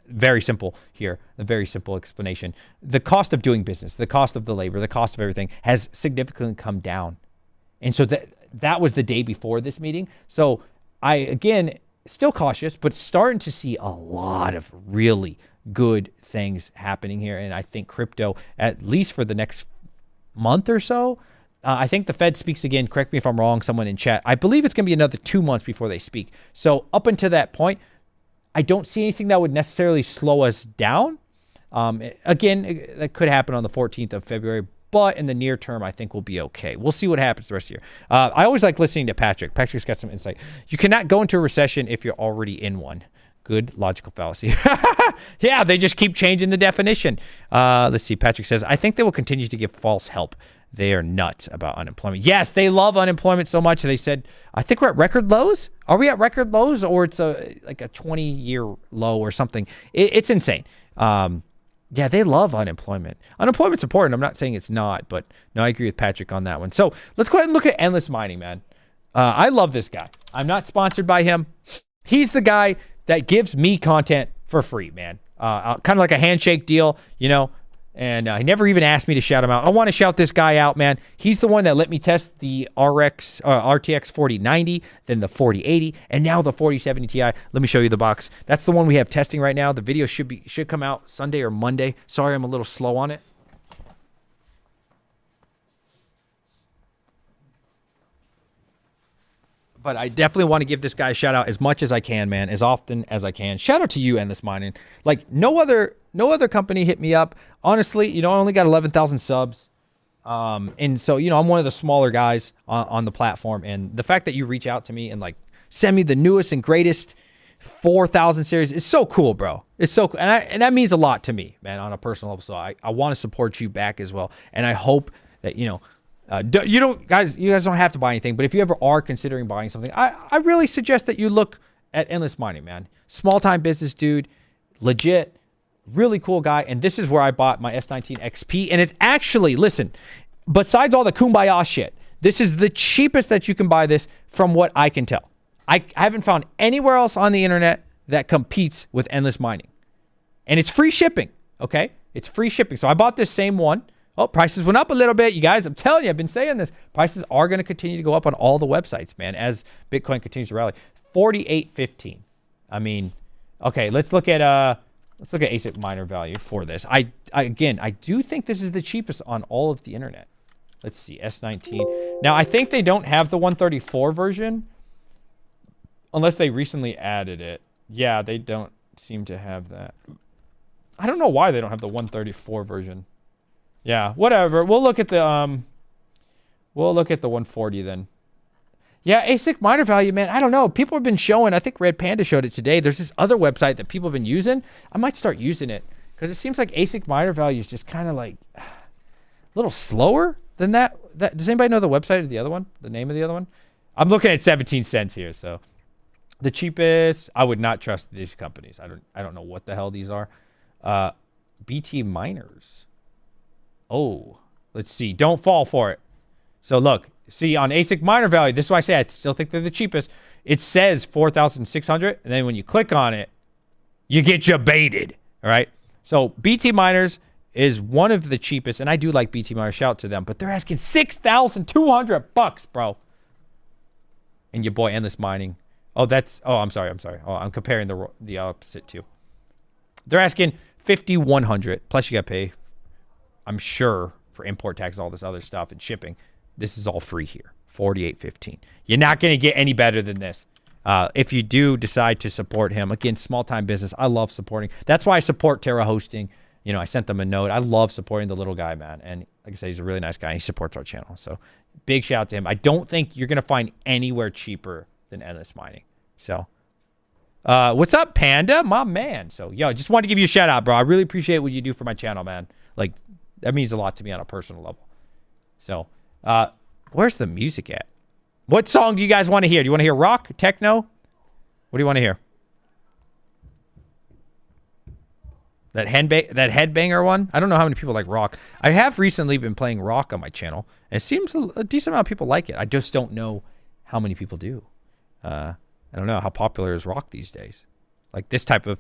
very simple here, a very simple explanation. The cost of doing business, the cost of the labor, the cost of everything has significantly come down. And so that was the day before this meeting. So I, again, still cautious, but starting to see a lot of really good things happening here. And I think crypto, at least for the next month or so, I think the Fed speaks again. Correct me if I'm wrong, someone in chat. I believe it's going to be another 2 months before they speak. So up until that point, I don't see anything that would necessarily slow us down. Again, that could happen on the 14th of February, but in the near term, I think we'll be okay. We'll see what happens the rest of the year. I always like listening to Patrick. Patrick's got some insight. You cannot go into a recession if you're already in one. Good logical fallacy. Yeah, they just keep changing the definition. Let's see. Patrick says, I think they will continue to give false help. They are nuts about unemployment. Yes, they love unemployment so much. They said, I think we're at record lows. Are we at record lows, or it's like a 20-year low or something? It's insane. Yeah, they love unemployment. Unemployment's important. I'm not saying it's not, but no, I agree with Patrick on that one. So let's go ahead and look at endless mining, man. I love this guy. I'm not sponsored by him. He's the guy that gives me content for free, man. Kind of like a handshake deal, and he never even asked me to shout him out. I want to shout this guy out, man. He's the one that let me test the RTX 4090, then the 4080, and now the 4070 Ti. Let me show you the box. That's the one we have testing right now. The video should come out Sunday or Monday. Sorry, I'm a little slow on it. But I definitely want to give this guy a shout out as much as I can, man, as often as I can. Shout out to you, Endless Mining. Like no other company hit me up. Honestly, I only got 11,000 subs. And so, I'm one of the smaller guys on the platform. And the fact that you reach out to me and like send me the newest and greatest 4,000 series is so cool, bro. It's so cool. And that means a lot to me, man, on a personal level. So I want to support you back as well. And I hope that, you guys don't have to buy anything, but if you ever are considering buying something, I really suggest that you look at Endless Mining, man. Small time business dude, legit, really cool guy. And this is where I bought my S19 XP. And it's actually, listen, besides all the kumbaya shit, this is the cheapest that you can buy this from what I can tell. I haven't found anywhere else on the internet that competes with Endless Mining. And it's free shipping, okay? It's free shipping. So I bought this same one. Oh, prices went up a little bit. You guys, I'm telling you, I've been saying this. Prices are going to continue to go up on all the websites, man, as Bitcoin continues to rally. 48.15. I mean, okay, let's look at ASIC miner value for this. I do think this is the cheapest on all of the internet. Let's see, S19. Now, I think they don't have the 134 version unless they recently added it. Yeah, they don't seem to have that. I don't know why they don't have the 134 version. Yeah, whatever. We'll look at the 140 then. Yeah, ASIC miner value, man. I don't know. People have been showing. I think Red Panda showed it today. There's this other website that people have been using. I might start using it because it seems like ASIC miner value is just kind of like a little slower than that. Does anybody know the website of the other one? The name of the other one? I'm looking at 17 cents here. So The cheapest, I would not trust these companies. I don't know what the hell these are. BT miners. Oh, let's see. Don't fall for it. So look, see on ASIC miner value, this is why I say I still think they're the cheapest. It says 4,600, and then when you click on it, you get you baited. All right. So BT miners is one of the cheapest, and I do like BT miners. Shout out to them, but they're asking $6,200, bro. And your boy Endless Mining. Oh, I'm sorry. Oh, I'm comparing the opposite too. They're asking 5,100 plus you got to pay, I'm sure, for import tax and all this other stuff and shipping. This is all free here. 48.15. You're not going to get any better than this. If you do decide to support him, again, small time business. I love supporting. That's why I support Terra Hosting. You know, I sent them a note. I love supporting the little guy, man. And like I said, he's a really nice guy. And he supports our channel. So big shout out to him. I don't think you're going to find anywhere cheaper than Endless Mining. So, what's up, Panda? My man. So, yo, just wanted to give you a shout out, bro. I really appreciate what you do for my channel, man. Like, that means a lot to me on a personal level. So, where's the music at? What song do you guys want to hear? Do you want to hear rock, techno? What do you want to hear? That headbanger one? I don't know how many people like rock. I have recently been playing rock on my channel. And it seems a decent amount of people like it. I just don't know how many people do. I don't know how popular is rock these days. Like this type of,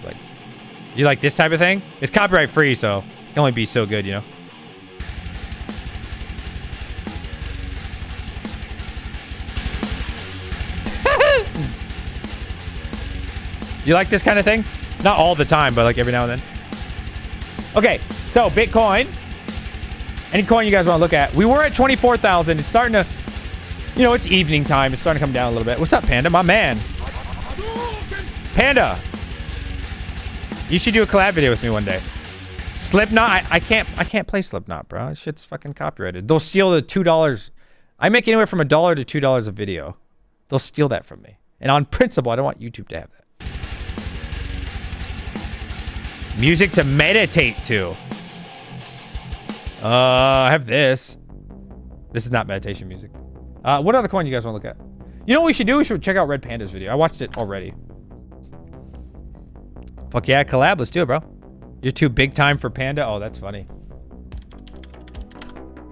like, you like this type of thing? It's copyright free, so it can only be so good, you know? You like this kind of thing? Not all the time, but like every now and then. Okay, so Bitcoin. Any coin you guys want to look at? We were at 24,000. It's starting to, you know, it's evening time. It's starting to come down a little bit. What's up, Panda? My man. Panda. You should do a collab video with me one day. Slipknot. I can't play Slipknot, bro. This shit's fucking copyrighted. They'll steal the $2. I make anywhere from $1 to $2 a video. They'll steal that from me. And on principle, I don't want YouTube to have that. Music to meditate to. I have this. This is not meditation music. What other coin you guys want to look at? You know what we should do? We should check out Red Panda's video. I watched it already. Fuck yeah, collab. Let's do it, bro. You're too big time for Panda? Oh, that's funny.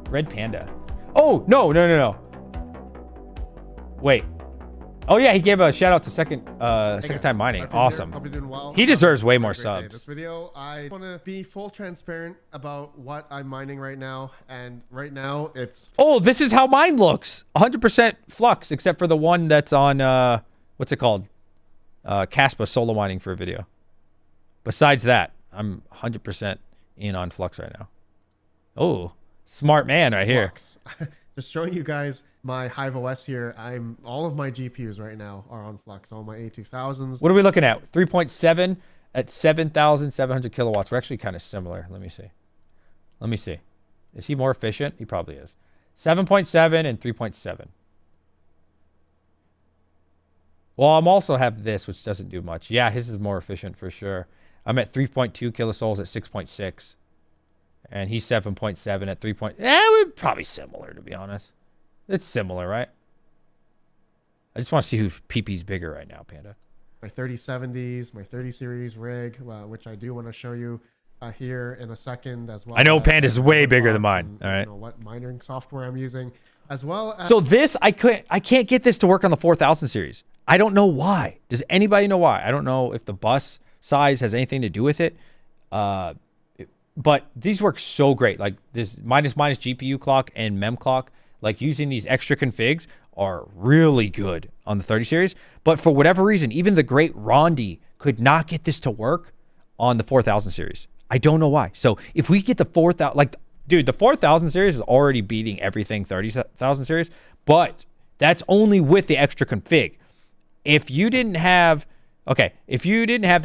Red Panda. Oh, no. Wait. Oh yeah, he gave a shout out to second time mining. Awesome. Hope you're doing well. He deserves way more subs. This video, I want to be full transparent about what I'm mining right now, and right now it's. Oh, this is how mine looks. 100% Flux, except for the one that's on what's it called? Caspa solo mining for a video. Besides that, I'm 100% in on Flux right now. Oh, smart man right here. Just showing you guys my Hive OS here. All of my GPUs right now are on Flux. All my A2000s. What are we looking at? 3.7 at 7,700 kilowatts. We're actually kind of similar. Let me see. Is he more efficient? He probably is. 7.7 and 3.7. Well, I'm also have this, which doesn't do much. Yeah, his is more efficient for sure. I'm at 3.2 kilosouls at 6.6. And he's 7.7 at 3. We're probably similar, to be honest. It's similar, right? I just want to see who PP's bigger right now, Panda. My 3070s, my 30 series rig, which I do want to show you here in a second as well. I know Panda's way bigger than mine. All right. You know what mining software I'm using, as well as. So this, I can't get this to work on the 4000 series. I don't know why. Does anybody know why? I don't know if the bus size has anything to do with it. But these work so great. Like this minus GPU clock and mem clock, like using these extra configs are really good on the 30 series. But for whatever reason, even the great Rondi could not get this to work on the 4000 series. I don't know why. So if we get the 4000, like, dude, the 4000 series is already beating everything 30,000 series, but that's only with the extra config. If you didn't have the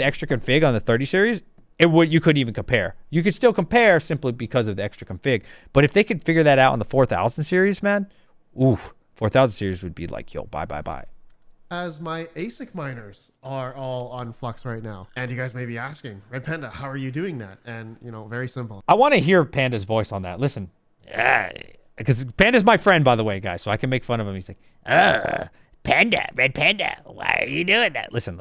extra config on the 30 series, you couldn't even compare. You could still compare simply because of the extra config. But if they could figure that out on the 4000 series, man, 4000 series would be like, yo, bye. As my ASIC miners are all on Flux right now. And you guys may be asking, Red Panda, how are you doing that? And, very simple. I want to hear Panda's voice on that. Listen. Because Panda's my friend, by the way, guys, so I can make fun of him. He's like, Panda, Red Panda, why are you doing that? Listen.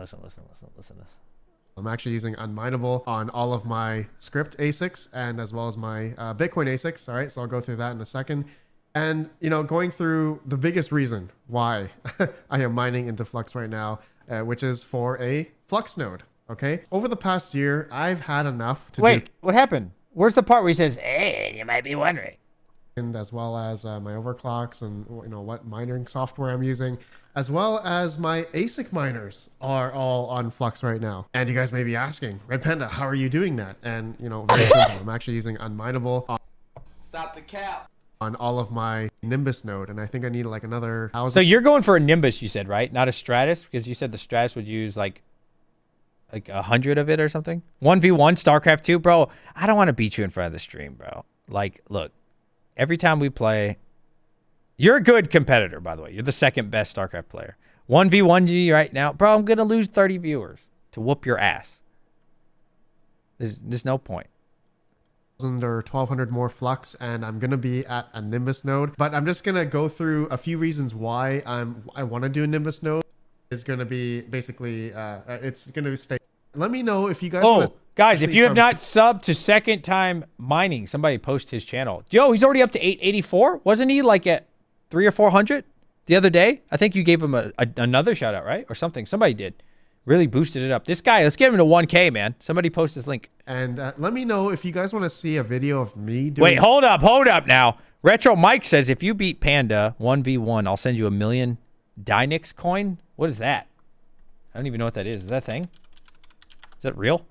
I'm actually using unminable on all of my script ASICs and as well as my Bitcoin ASICs. All right, so I'll go through that in a second. And, going through the biggest reason why I am mining into Flux right now, which is for a Flux node. Okay. Over the past year, I've had enough to Wait, what happened? Where's the part where he says, hey, you might be wondering? And as well as my overclocks and what mining software I'm using, as well as my ASIC miners are all on Flux right now. And you guys may be asking, Red Panda, how are you doing that? And very simple. I'm actually using unminable on Stop the cap. on all of my Nimbus node, and I think I need like another 1,000. So you're going for a Nimbus, you said, right? Not a Stratus, because you said the Stratus would use like 100 of it or something. 1v1 StarCraft 2, bro. I don't want to beat you in front of the stream, bro. Like, look. Every time we play, you're a good competitor, by the way. You're the second best StarCraft player. 1v1G right now. Bro, I'm going to lose 30 viewers to whoop your ass. There's no point. 1,000 or 1,200 more Flux, and I'm going to be at a Nimbus node. But I'm just going to go through a few reasons why I want to do a Nimbus node. It's going to be basically, it's going to stay. Let me know if you guys want to... Guys, if you have not subbed to Second Time Mining, somebody post his channel. Yo, he's already up to 884. Wasn't he like at 300 or 400 the other day? I think you gave him another shout out, right? Or something. Somebody did. Really boosted it up. This guy, let's get him to 1K, man. Somebody post his link. And let me know if you guys want to see a video of me doing... Wait, hold up now. Retro Mike says, if you beat Panda 1v1, I'll send you 1,000,000 Dynix coin. What is that? I don't even know what that is. Is that a thing? Is that real?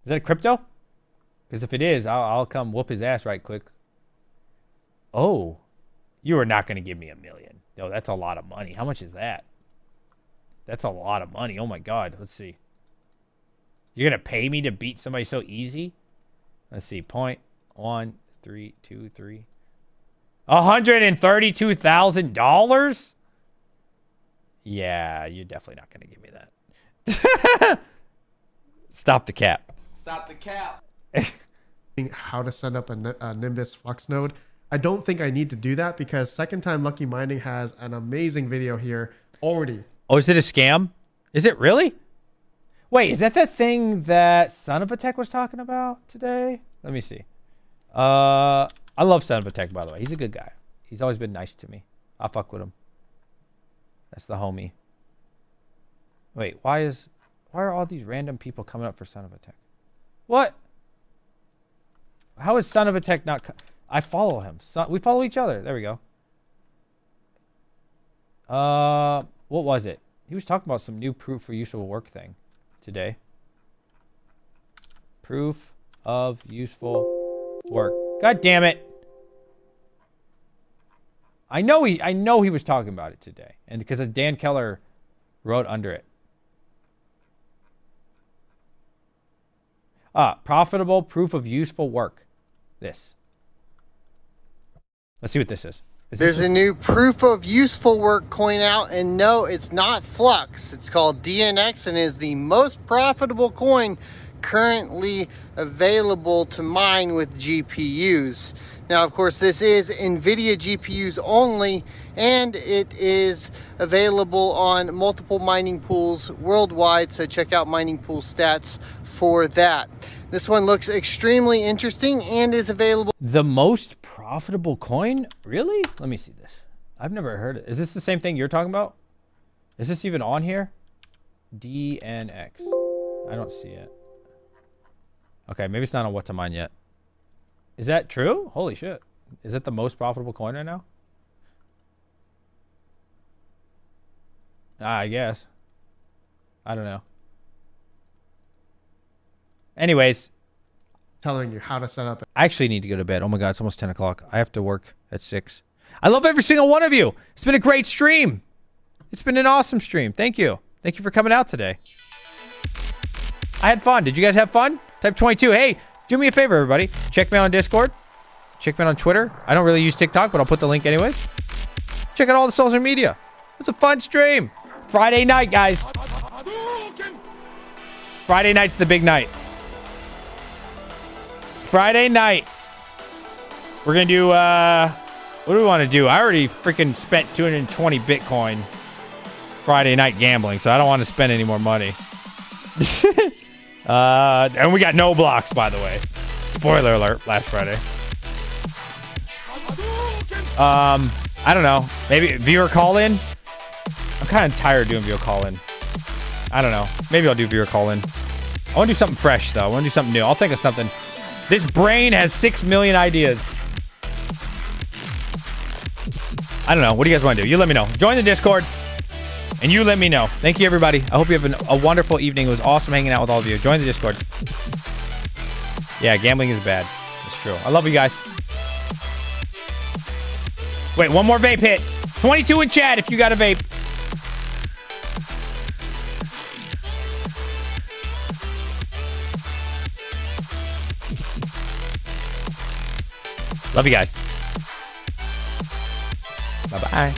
Is that a crypto? Because if it is, I'll come whoop his ass right quick. Oh, you are not going to give me 1,000,000. No, that's a lot of money. How much is that? That's a lot of money. Oh my God. Let's see. You're going to pay me to beat somebody so easy? Let's see. 0.1323. $132,000? Yeah, you're definitely not going to give me that. Stop the cap. Stop the cap. How to set up a Nimbus Flux node. I don't think I need to do that because Second Time Lucky Mining has an amazing video here already. Oh, is it a scam? Is it really? Wait, is that the thing that Son of a Tech was talking about today? Let me see. I love Son of a Tech, by the way. He's a good guy. He's always been nice to me. I'll fuck with him. That's the homie. Wait, why are all these random people coming up for Son of a Tech? What? How is Son of a Tech not... I follow him. We follow each other. There we go. What was it? He was talking about some new proof for useful work thing today. Proof of useful work. God damn it. I know he was talking about it today. And because Dan Keller wrote under it. Profitable proof of useful work. This. Let's see what this is. There's a new proof of useful work coin out, and no, it's not Flux. It's called DNX and is the most profitable coin currently available to mine with GPUs. Now, of course, this is NVIDIA GPUs only, and it is available on multiple mining pools worldwide, so check out mining pool stats for that. This one looks extremely interesting and is available. The most profitable coin? Really? Let me see this. I've never heard it. Is this the same thing you're talking about? Is this even on here? DNX. I don't see it. Okay, maybe it's not on what to mine yet. Is that true? Holy shit. Is it the most profitable coin right now? I guess. I don't know. Anyways. Telling you how to set up. I actually need to go to bed. Oh my God, it's almost 10 o'clock. I have to work at 6. I love every single one of you. It's been a great stream. It's been an awesome stream. Thank you. Thank you for coming out today. I had fun. Did you guys have fun? Type 22. Hey, do me a favor, everybody. Check me out on Discord. Check me out on Twitter. I don't really use TikTok, but I'll put the link anyways. Check out all the social media. It's a fun stream. Friday night, guys. Friday night's the big night. Friday night. We're going to do, what do we want to do? I already freaking spent 220 Bitcoin. Friday night gambling, so I don't want to spend any more money. And we got no blocks, by the way. Spoiler alert, last Friday. I don't know. Maybe viewer call-in? I'm kind of tired of doing viewer call-in. I don't know. Maybe I'll do viewer call-in. I want to do something fresh, though. I want to do something new. I'll think of something. This brain has 6 million ideas. I don't know. What do you guys want to do? You let me know. Join the Discord, and you let me know. Thank you, everybody. I hope you have a wonderful evening. It was awesome hanging out with all of you. Join the Discord. Yeah, gambling is bad. That's true. I love you guys. Wait, one more vape hit. 22 in chat if you got a vape. Love you guys. Bye-bye.